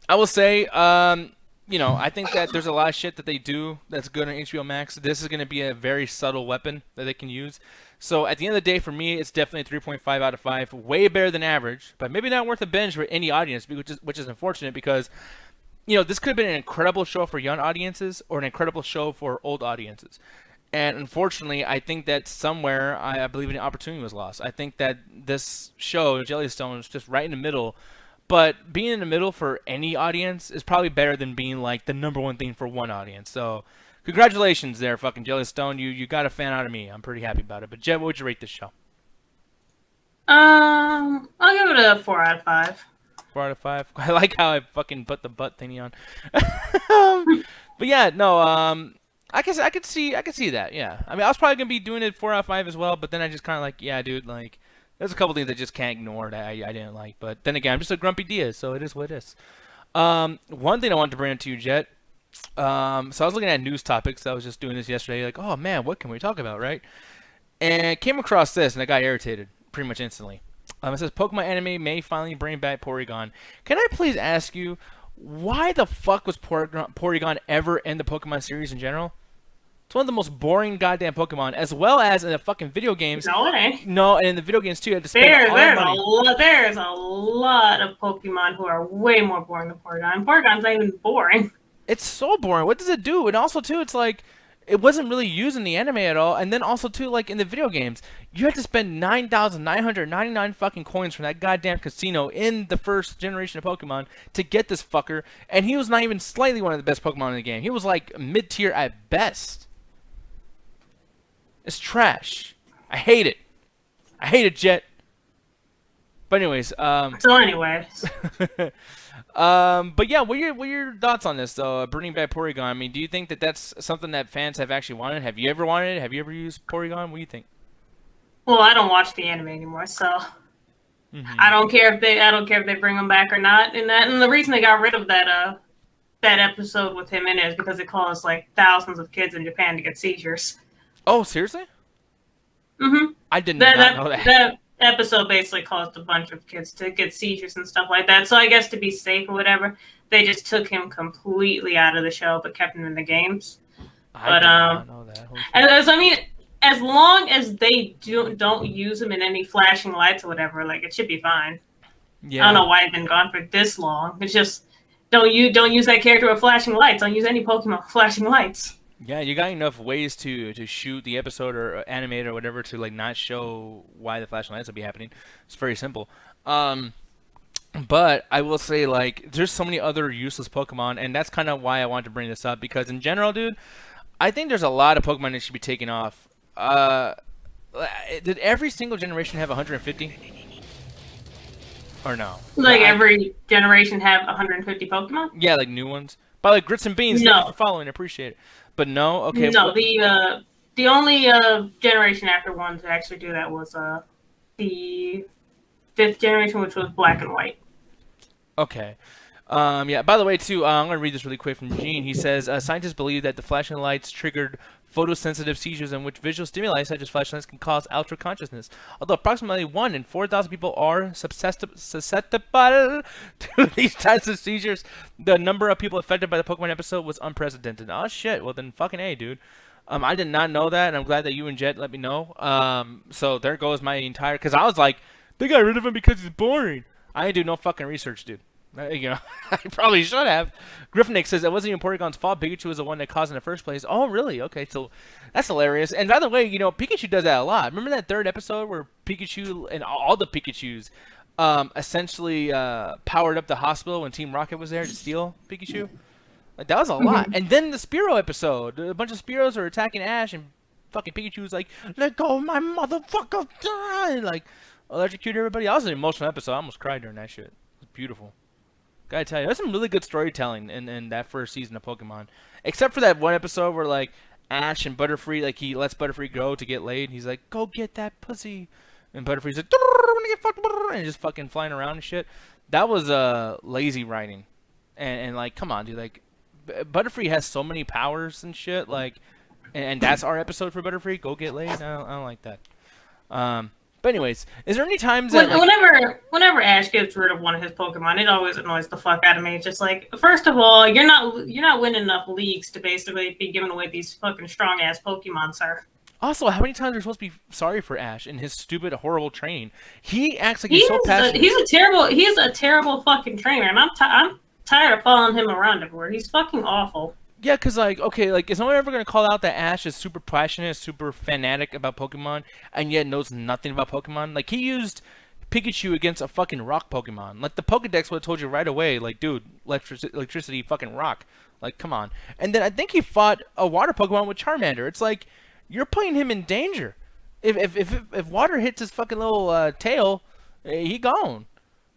I will say, I think that there's a lot of shit that they do that's good on HBO Max. This is going to be a very subtle weapon that they can use. So at the end of the day, for me, it's definitely a 3.5 out of 5. Way better than average, but maybe not worth a binge for any audience, which is unfortunate because, this could have been an incredible show for young audiences or an incredible show for old audiences. And unfortunately, I think that somewhere, I believe an opportunity was lost. I think that this show, Jellystone, is just right in the middle. But being in the middle for any audience is probably better than being like the number one thing for one audience. So, congratulations there, fucking Jellystone. You got a fan out of me. I'm pretty happy about it. But Jet, what would you rate this show? I'll give it a 4 out of 5. 4 out of 5. I like how I fucking put the butt thingy on. But yeah, no. I could see that. Yeah. I mean, I was probably gonna be doing it 4 out of 5 as well. But then I just kind of like, yeah, dude, like. There's a couple things I just can't ignore that I didn't like. But then again, I'm just a grumpy Diaz, so it is what it is. One thing I wanted to bring up to you, Jet. So I was looking at news topics. I was just doing this yesterday. Like, oh, man, what can we talk about, right? And came across this, and I got irritated pretty much instantly. It says, Pokemon anime may finally bring back Porygon. Can I please ask you, why the fuck was Porygon ever in the Pokemon series in general? It's one of the most boring goddamn Pokemon, as well as in the fucking video games. No, it ain't. No, and in the video games too, you had to spend all that money. There's a lot of Pokemon who are way more boring than Porygon. Porygon's not even boring. It's so boring. What does it do? And also too, it's like it wasn't really used in the anime at all. And then also too, like in the video games, you had to spend 9,999 fucking coins from that goddamn casino in the first generation of Pokemon to get this fucker. And he was not even slightly one of the best Pokemon in the game. He was like mid-tier at best. It's trash. I hate it. I hate it, Jet. But anyways, So anyways. but yeah, what are your thoughts on this though? Bringing back Porygon. I mean, do you think that that's something that fans have actually wanted? Have you ever wanted it? Have you ever used Porygon? What do you think? Well, I don't watch the anime anymore, so I don't care if they bring him back or not. And the reason they got rid of that episode with him in it is because it caused like thousands of kids in Japan to get seizures. Oh, seriously? Mm-hmm. I did not know that. That episode basically caused a bunch of kids to get seizures and stuff like that. So I guess to be safe or whatever, they just took him completely out of the show but kept him in the games. I did not know that. As long as they don't use him in any flashing lights or whatever, like it should be fine. Yeah. I don't know why he's been gone for this long. It's just don't use that character with flashing lights. Don't use any Pokemon with flashing lights. Yeah, you got enough ways to shoot the episode or animate or whatever to like not show why the flashing lights will be happening. It's very simple. But I will say like there's so many other useless Pokemon, and that's kind of why I wanted to bring this up because in general, dude, I think there's a lot of Pokemon that should be taken off. Did every single generation have 150? Or no? Like every generation have 150 Pokemon? Yeah, like new ones. By the way, Grits and Beans, thank you for following. Appreciate it. But no, okay. No, the only generation after one to actually do that was the 5th generation, which was Black and White. Okay. Yeah, by the way, too, I'm going to read this really quick from Gene. He says, scientists believe that the flashing lights triggered photosensitive seizures in which visual stimuli such as flashlights can cause ultra consciousness. Although approximately 1 in 4,000 people are susceptible to these types of seizures, the number of people affected by the Pokemon episode was unprecedented. Oh, shit. Well, then fucking A, dude. I did not know that, and I'm glad that you and Jet let me know. So there goes my entire... Because I was like, they got rid of him because he's boring. I didn't do no fucking research, dude. You know, I probably should have. Griffinick says it wasn't even Porygon's fault. Pikachu was the one that caused it in the first place. Oh, really? Okay, so that's hilarious. And by the way, you know, Pikachu does that a lot. Remember that 3rd episode where Pikachu and all the Pikachus essentially powered up the hospital when Team Rocket was there to steal Pikachu? Like, that was a lot. And then the Spearow episode, a bunch of Spearows are attacking Ash, and fucking Pikachu was like, "Let go of my motherfucker!" And like, electrocute everybody. That was an emotional episode. I almost cried during that shit. It was beautiful. Gotta tell you, there's some really good storytelling in that first season of Pokemon. Except for that one episode where, like, Ash and Butterfree, like, he lets Butterfree go to get laid. And he's like, go get that pussy. And Butterfree's like, I'm gonna get fucked, and just fucking flying around and shit. That was lazy writing. And like, come on, dude. Like, Butterfree has so many powers and shit. Like, and that's our episode for Butterfree. Go get laid. I don't like that. But anyways, is there any times that whenever Ash gets rid of one of his Pokemon, it always annoys the fuck out of me. It's just like, first of all, you're not winning enough leagues to basically be giving away these fucking strong ass Pokemon, sir. Also, how many times are we supposed to be sorry for Ash and his stupid, horrible training? He acts like he's so passionate. He's a terrible fucking trainer, and I'm tired of following him around everywhere. He's fucking awful. Yeah, because, like, okay, like, is no one ever going to call out that Ash is super passionate, super fanatic about Pokemon, and yet knows nothing about Pokemon? Like, he used Pikachu against a fucking rock Pokemon. Like, the Pokedex would have told you right away, like, dude, electricity, fucking rock. Like, come on. And then I think he fought a water Pokemon with Charmander. It's like, you're putting him in danger. If water hits his fucking little tail, he gone.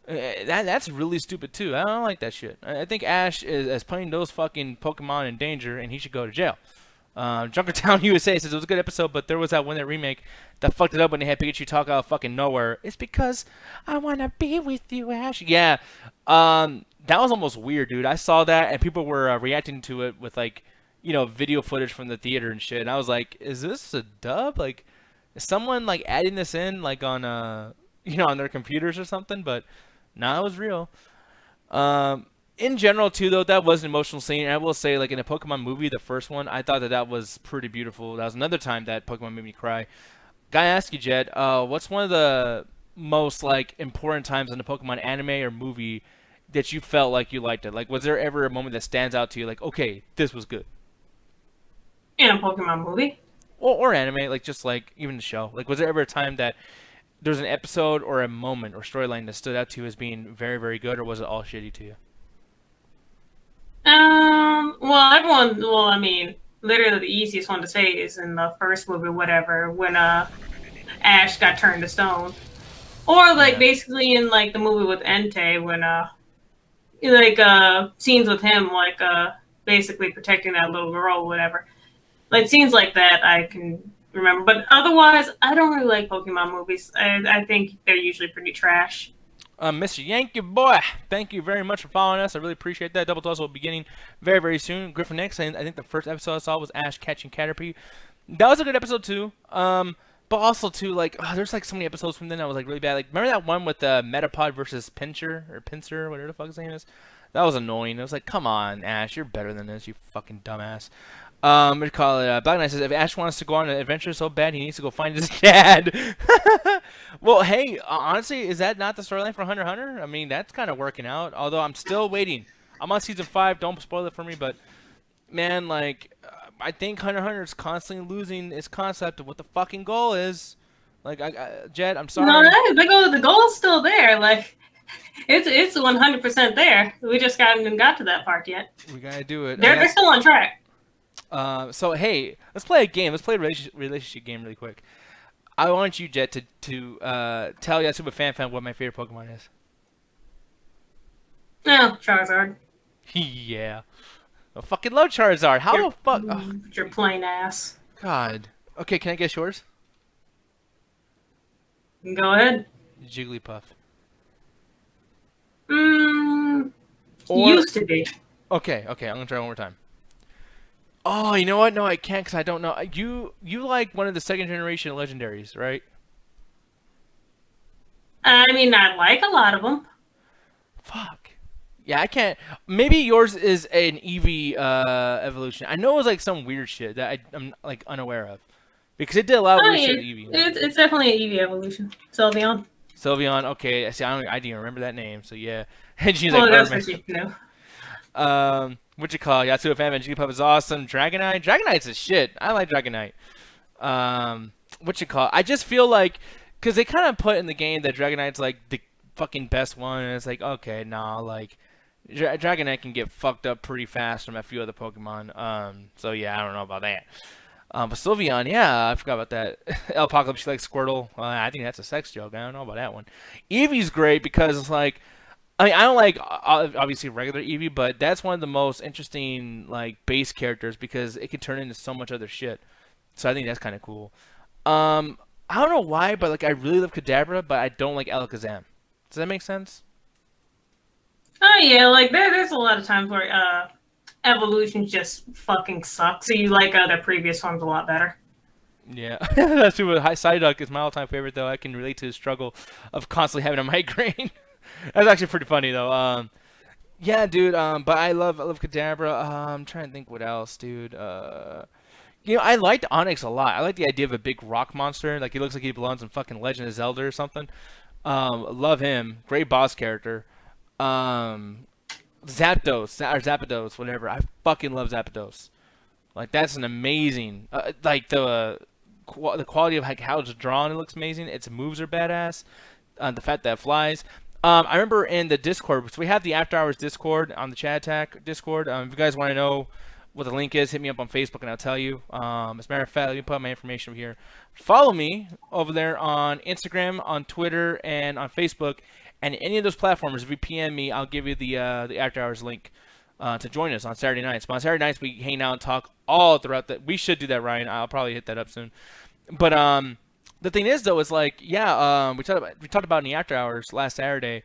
That's really stupid too. I don't like that shit. I think Ash is putting those fucking Pokemon in danger, and he should go to jail. Junkertown USA says it was a good episode, but there was that one that remake that fucked it up when they had Pikachu talk out of fucking nowhere. It's because I wanna be with you, Ash. Yeah, that was almost weird, dude. I saw that, and people were reacting to it with, like, you know, video footage from the theater and shit. And I was like, is this a dub? Like, is someone like adding this in, like, on you know, on their computers or something? But no, it was real. In general, too, though, that was an emotional scene. And I will say, like, in a Pokemon movie, the first one, I thought that was pretty beautiful. That was another time that Pokemon made me cry. Gotta ask you, Jed, what's one of the most, like, important times in a Pokemon anime or movie that you felt like you liked it? Like, was there ever a moment that stands out to you, like, okay, this was good? In a Pokemon movie? Or anime, like, just, like, even the show. Like, was there ever a time that there's an episode or a moment or storyline that stood out to you as being very, very good, or was it all shitty to you? Well, I mean, literally the easiest one to say is in the first movie, whatever, when Ash got turned to stone. Or, like, basically in, like, the movie with Entei, when, scenes with him, like, basically protecting that little girl or whatever. Like, scenes like that I can remember. But otherwise, I don't really like Pokemon movies. I think they're usually pretty trash. Mr. Yankee Boy, thank you very much for following us. I really appreciate that. Double Toss will be beginning very, very soon. Griffin X, and I think the first episode I saw was Ash catching Caterpie. That was a good episode, too. But also, too, like, there's, like, so many episodes from then that was, like, really bad. Like, remember that one with Metapod versus Pinsir, whatever the fuck his name is? That was annoying. It was like, come on, Ash, you're better than this, you fucking dumbass. We call it, Black Knight says, if Ash wants to go on an adventure so bad, he needs to go find his dad. Well, hey, honestly, is that not the storyline for Hunter x Hunter? I mean, that's kind of working out, although I'm still waiting. I'm on season 5, don't spoil it for me, but, man, like, I think Hunter x Hunter is constantly losing its concept of what the fucking goal is. Like, Jed, I'm sorry. No, the goal's still there, like... It's 100% there. We just haven't even got to that part yet. We gotta do it. They're still on track. So, hey, let's play a game. Let's play a relationship game really quick. I want you, Jet, to tell Yasuba Fan what my favorite Pokemon is. No, Charizard. Yeah. I fucking love Charizard. How the fuck? Oh, Your plain ass. God. Okay, can I guess yours? Go ahead. Jigglypuff. Or, used to be. Okay, I'm gonna try one more time. Oh, you know what? No, I can't because I don't know. You like one of the second generation legendaries, right? I mean, I like a lot of them. Fuck. Yeah, I can't. Maybe yours is an Eevee evolution. I know it was like some weird shit that I'm like unaware of, because it did a lot of weird shit with Eevee. It's definitely an Eevee evolution. Sylveon. Sylveon. Okay, see, I didn't remember that name, so yeah. And she's Well, like, that's what you know. what you call Yasuo fan? Jigglypuff is awesome. Dragonite. Dragonite's a shit. I like Dragonite. What you call? I just feel like because they kind of put in the game that Dragonite's like the fucking best one, and it's like okay, nah, like. Dragonite can get fucked up pretty fast from a few other Pokemon. So yeah, I don't know about that. But Sylveon, yeah, I forgot about that. Apocalypse, she likes Squirtle. I think that's a sex joke. I don't know about that one. Eevee's great because it's like, I mean, I don't like obviously regular Eevee, but that's one of the most interesting like base characters because it can turn into so much other shit. So I think that's kind of cool. I don't know why, but like I really love Kadabra, but I don't like Alakazam. Does that make sense? Oh yeah, like there's a lot of times where evolution just fucking sucks. So you like the previous ones a lot better. Yeah, that's true. Psyduck is my all-time favorite, though. I can relate to the struggle of constantly having a migraine. That's actually pretty funny, though. Yeah, dude. But I love Kadabra. I'm trying to think what else, dude. You know, I liked Onyx a lot. I like the idea of a big rock monster. Like he looks like he belongs in fucking Legend of Zelda or something. Love him. Great boss character. Zapdos or Zapdos, whatever. I fucking love Zapdos. Like that's an amazing, like the quality of like how it's drawn. It looks amazing. Its moves are badass. The fact that it flies. I remember in the Discord, so we have the After Hours Discord on the Chat Attack Discord. If you guys want to know what the link is, hit me up on Facebook and I'll tell you. As a matter of fact, let me put my information over here. Follow me over there on Instagram, on Twitter, and on Facebook. And any of those platforms, if you PM me, I'll give you the After Hours link to join us on Saturday nights. But on Saturday nights, we hang out and talk all throughout the. We should do that, Ryan. I'll probably hit that up soon. But the thing is, though, is like, yeah, we talked about in the After Hours last Saturday,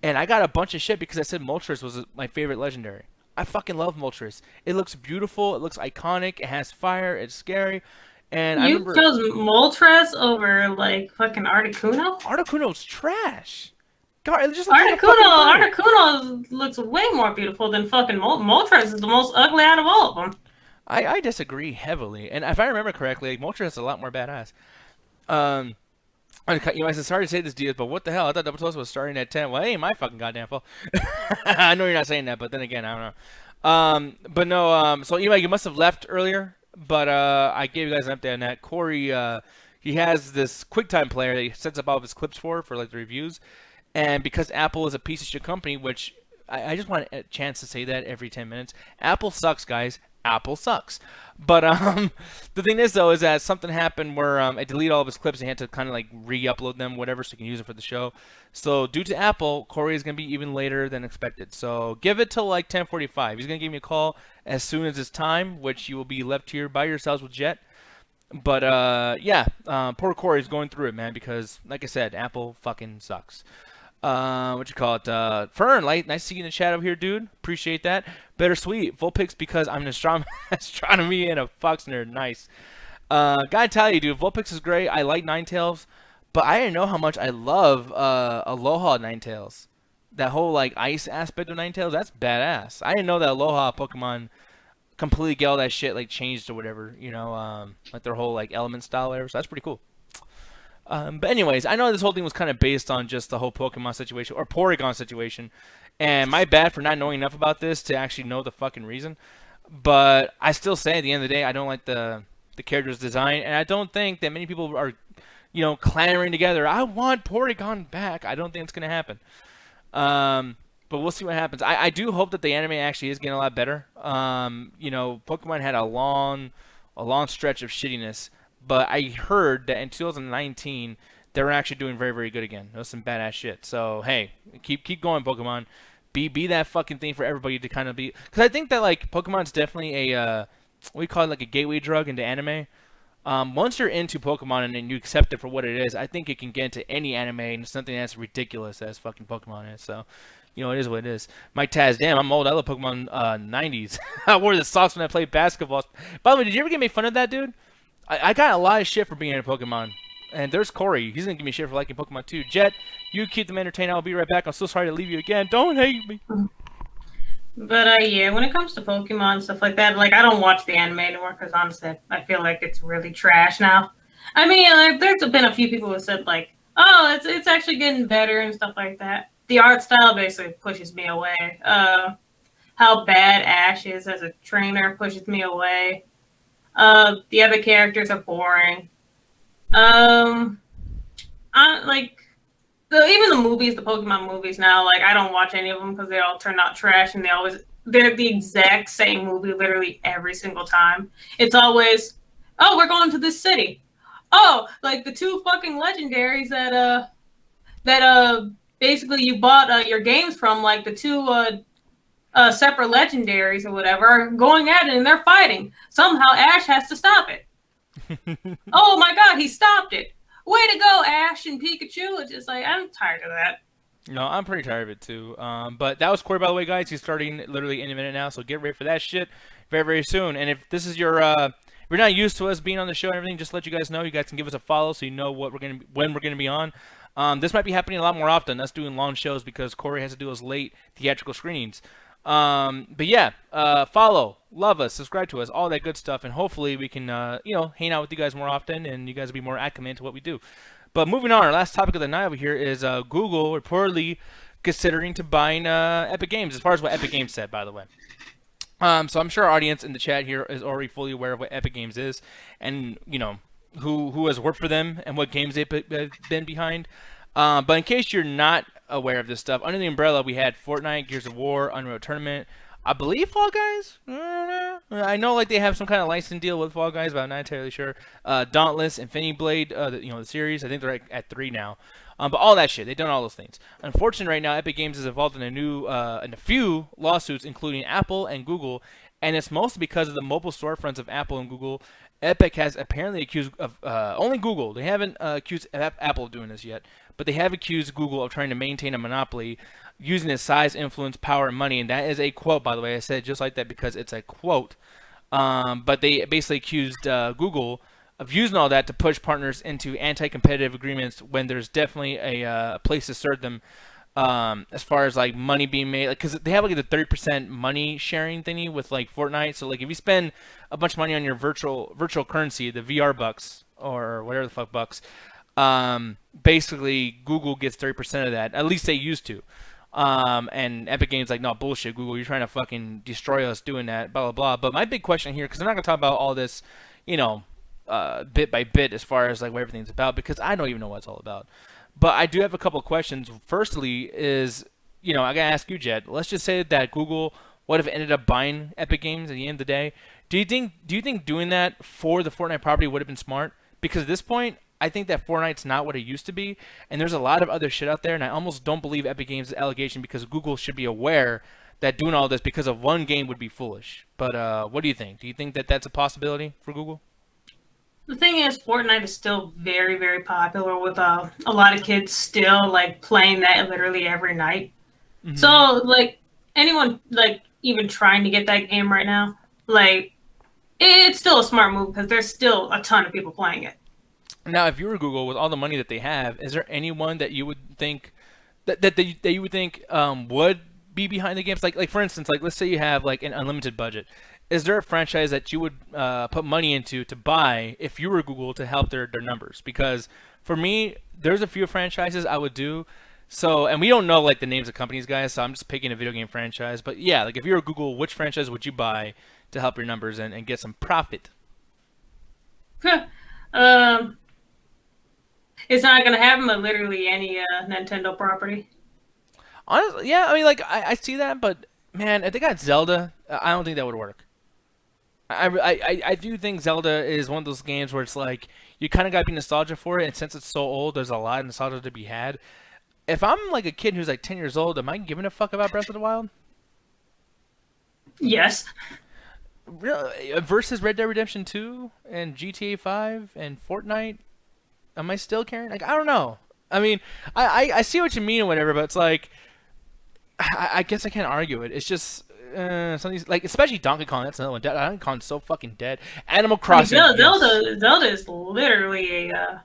and I got a bunch of shit because I said Moltres was my favorite legendary. I fucking love Moltres. It looks beautiful. It looks iconic. It has fire. It's scary. And I remember chose Moltres over like fucking Articuno. Articuno's trash. God, it just Articuno looks way more beautiful than fucking Moltres is the most ugly out of all of them. I disagree heavily, and if I remember correctly, Moltres is a lot more badass. I said sorry to say this, Diaz, but what the hell? I thought Double Toast was starting at 10. Well, it ain't my fucking goddamn fault. I know you're not saying that, but then again, I don't know. But no, so anyway, you must have left earlier, but I gave you guys an update on that. Corey, he has this QuickTime player that he sets up all of his clips for like the reviews. And because Apple is a piece of shit company, which I just want a chance to say that every 10 minutes. Apple sucks, guys. Apple sucks. But the thing is, though, is that something happened where I deleted all of his clips and he had to kind of like re-upload them, whatever, so he can use them for the show. So due to Apple, Corey is going to be even later than expected. So give it till like 10:45. He's going to give me a call as soon as it's time, which you will be left here by yourselves with Jet. But yeah, poor Corey's going through it, man, because like I said, Apple fucking sucks. What you call it? Fern, nice to see you in the chat over here, dude. Appreciate that. Bittersweet. Vulpix because I'm an astronomy and a fox nerd. Nice. Gotta tell you, dude, Vulpix is great. I like Ninetales, but I didn't know how much I love Aloha Ninetales. That whole like ice aspect of Ninetales, that's badass. I didn't know that Aloha Pokemon completely get all that shit like changed or whatever, you know, like their whole like element style or whatever. So that's pretty cool. But anyways, I know this whole thing was kind of based on just the whole Pokemon situation or Porygon situation, and my bad for not knowing enough about this to actually know the fucking reason. But I still say at the end of the day, I don't like the character's design, and I don't think that many people are, you know, clamoring together. I want Porygon back. I don't think it's gonna happen. But we'll see what happens. I do hope that the anime actually is getting a lot better. You know, Pokemon had a long stretch of shittiness. but I heard that in 2019 they were actually doing very, very good again. That was some badass shit. So hey, keep going, Pokemon. Be that fucking thing for everybody to kind of be. Because I think that like Pokemon's definitely a what we call it, like a gateway drug into anime. Once you're into Pokemon and then you accept it for what it is, I think it can get into any anime and something that's ridiculous as fucking Pokemon is. So, it is what it is. Mike Taz, damn, I'm old. I love Pokemon 90s. I wore the socks when I played basketball. By the way, did you ever get made fun of that, dude? I got a lot of shit for being into Pokemon. And there's Corey. He's going to give me shit for liking Pokemon too. Jet, you keep them entertained. I'll be right back. I'm so sorry to leave you again. Don't hate me. But yeah, when it comes to Pokemon and stuff like that, like I don't watch the anime anymore because honestly, I feel like it's really trash now. I mean, like, there's been a few people who said like, "Oh, it's actually getting better" and stuff like that. The art style basically pushes me away. How bad Ash is as a trainer pushes me away. The other characters are boring. I like even the movies, the Pokemon movies now. Like I don't watch any of them because they all turn out trash, and they're the exact same movie literally every single time. It's always, oh, we're going to this city. Oh, like the two fucking legendaries that basically you bought your games from, like the two separate legendaries or whatever, are going at it and they're fighting. Somehow Ash has to stop it. Oh my god, he stopped it. Way to go, Ash and Pikachu. It's just like, I'm tired of that. No, I'm pretty tired of it too. But that was Corey, by the way, guys. He's starting literally in a minute now, so get ready for that shit very, very soon. And if this is your, if you're not used to us being on the show and everything, just to let you guys know, you guys can give us a follow so you know when we're gonna be on. This might be happening a lot more often. Us doing long shows because Corey has to do those late theatrical screenings. But yeah, follow, love us, subscribe to us, all that good stuff, and hopefully we can, hang out with you guys more often, and you guys will be more acclimated to what we do. But moving on, our last topic of the night over here is Google reportedly considering to buying Epic Games, as far as what Epic Games said, by the way. So I'm sure our audience in the chat here is already fully aware of what Epic Games is, and who has worked for them and what games they've been behind. But in case you're not aware of this stuff, under the umbrella we had Fortnite, Gears of War, Unreal Tournament, I believe Fall Guys. I know like they have some kind of license deal with Fall Guys, but I'm not entirely sure. Dauntless, Infinity Blade, the series. I think they're at 3 now. But all that shit, they've done all those things. Unfortunately, right now, Epic Games is involved in a few lawsuits, including Apple and Google, and it's mostly because of the mobile storefronts of Apple and Google. Epic has apparently accused of only Google. They haven't accused Apple of doing this yet, but they have accused Google of trying to maintain a monopoly using its size, influence, power, and money. And that is a quote, by the way. I said it just like that because it's a quote. But they basically accused Google of using all that to push partners into anti-competitive agreements when there's definitely a place to serve them as far as like money being made. Because they have like the 30% money sharing thingy with like Fortnite. So like if you spend a bunch of money on your virtual currency, the VR bucks or whatever the fuck bucks, basically Google gets 30% of that. At least they used to. And Epic Games like, no, bullshit, Google, you're trying to fucking destroy us doing that, blah, blah, blah. But my big question here, because I'm not going to talk about all this, bit by bit as far as like what everything's about, because I don't even know what it's all about. But I do have a couple of questions. Firstly is, I got to ask you, Jed, let's just say that Google would have ended up buying Epic Games at the end of the day. Do you think doing that for the Fortnite property would have been smart? Because at this point, I think that Fortnite's not what it used to be, and there's a lot of other shit out there, and I almost don't believe Epic Games' allegation because Google should be aware that doing all this because of one game would be foolish. But what do you think? Do you think that that's a possibility for Google? The thing is, Fortnite is still very, very popular with a lot of kids still like playing that literally every night. Mm-hmm. So like anyone like even trying to get that game right now, like it's still a smart move because there's still a ton of people playing it. Now, if you were Google with all the money that they have, is there anyone that you would think that you would think would be behind the games? Like for instance, like let's say you have like an unlimited budget. Is there a franchise that you would put money into to buy if you were Google to help their numbers? Because for me, there's a few franchises I would do. So, and we don't know like the names of companies, guys. So I'm just picking a video game franchise. But yeah, like if you were Google, which franchise would you buy to help your numbers and get some profit? It's not gonna happen with literally any Nintendo property. Honestly, yeah. I mean, like I see that, but man, if they got Zelda, I don't think that would work. I do think Zelda is one of those games where it's like you kind of gotta be nostalgic for it, and since it's so old, there's a lot of nostalgia to be had. If I'm like a kid who's like 10 years old, am I giving a fuck about Breath of the Wild? Yes. Versus Red Dead Redemption 2 and GTA 5 and Fortnite, am I still caring? Like, I don't know. I mean, I see what you mean or whatever, but it's like, I guess I can't argue it. It's just some of these, like, especially Donkey Kong. That's another one. Donkey Kong's so fucking dead. Animal Crossing. I mean, Yes. Zelda is literally a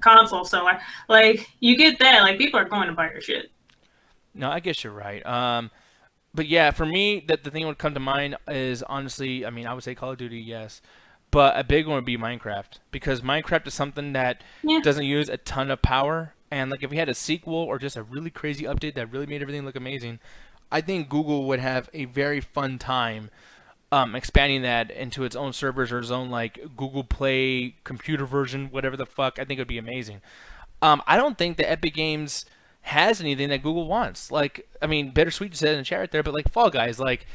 console, so like you get that, like people are going to buy your shit. No, I guess you're right. But yeah, for me, that the thing that would come to mind is honestly, I mean, I would say Call of Duty, yes, but a big one would be Minecraft because Minecraft is something that Yeah. doesn't use a ton of power, and like if we had a sequel or just a really crazy update that really made everything look amazing, I think Google would have a very fun time expanding that into its own servers or its own like Google Play computer version, whatever the fuck. I think it would be amazing. I don't think that Epic Games has anything that Google wants. Like, I mean, Bittersweet said in the chat right there, but like Fall Guys, like,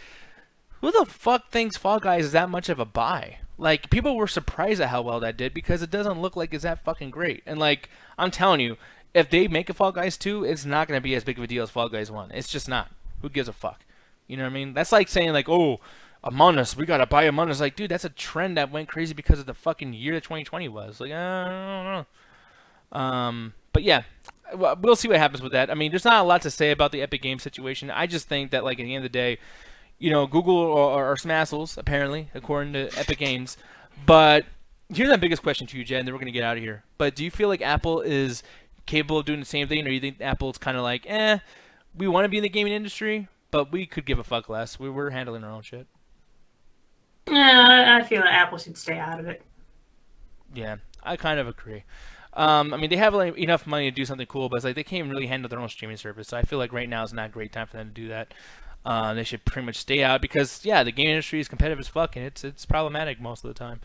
who the fuck thinks Fall Guys is that much of a buy? Like, people were surprised at how well that did because it doesn't look like it's that fucking great. And like, I'm telling you, if they make a Fall Guys 2, it's not gonna be as big of a deal as Fall Guys 1. It's just not. Who gives a fuck? You know what I mean? That's like saying like, oh, Among Us, we gotta buy Among Us. Like, dude, that's a trend that went crazy because of the fucking year that 2020 was. Like, I don't know. But yeah, we'll see what happens with that. I mean, there's not a lot to say about the Epic Games situation. I just think that, like, at the end of the day, you know, Google are some assholes, apparently, according to Epic Games. But here's the biggest question to you, Jen, and then we're going to get out of here. But do you feel like Apple is capable of doing the same thing, or do you think Apple's kind of like, we want to be in the gaming industry, but we could give a fuck less. We're handling our own shit. Yeah, I feel like Apple should stay out of it. Yeah, I kind of agree. I mean, they have like, enough money to do something cool, but it's like they can't even really handle their own streaming service. So I feel like right now is not a great time for them to do that. They should pretty much stay out because yeah, the game industry is competitive as fuck and it's problematic most of the time.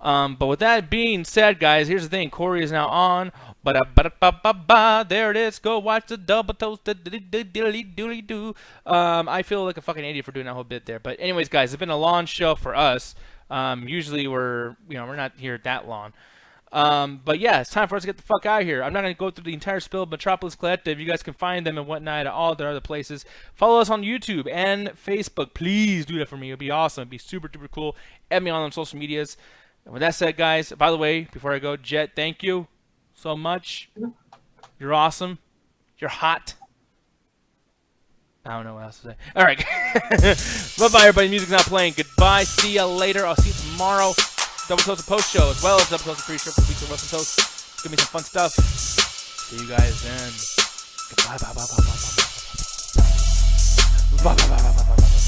But with that being said, guys, here's the thing: Corey is now on. Ba there it is. Go watch the double toast. Do. I feel like a fucking idiot for doing that whole bit there. But anyways, guys, it's been a long show for us. Usually we're not here that long. But yeah, it's time for us to get the fuck out of here. I'm not going to go through the entire spill of Metropolis Collective. You guys can find them and whatnot at all their other places. Follow us on YouTube and Facebook. Please do that for me. It would be awesome. It would be super, duper cool. Add me on them social medias. And with that said, guys, by the way, before I go, Jet, thank you so much. You're awesome. You're hot. I don't know what else to say. All right. Bye-bye, everybody. Music's not playing. Goodbye. See ya later. I'll see you tomorrow. Double Toast post show as well as Double Toast pre-show for the week of Wilson Toast. It's gonna be some fun stuff. See you guys then. Goodbye. Bye. Bye. Bye. Bye. Bye. Bye. Bye. Bye. Bye. Bye. Bye. Bye.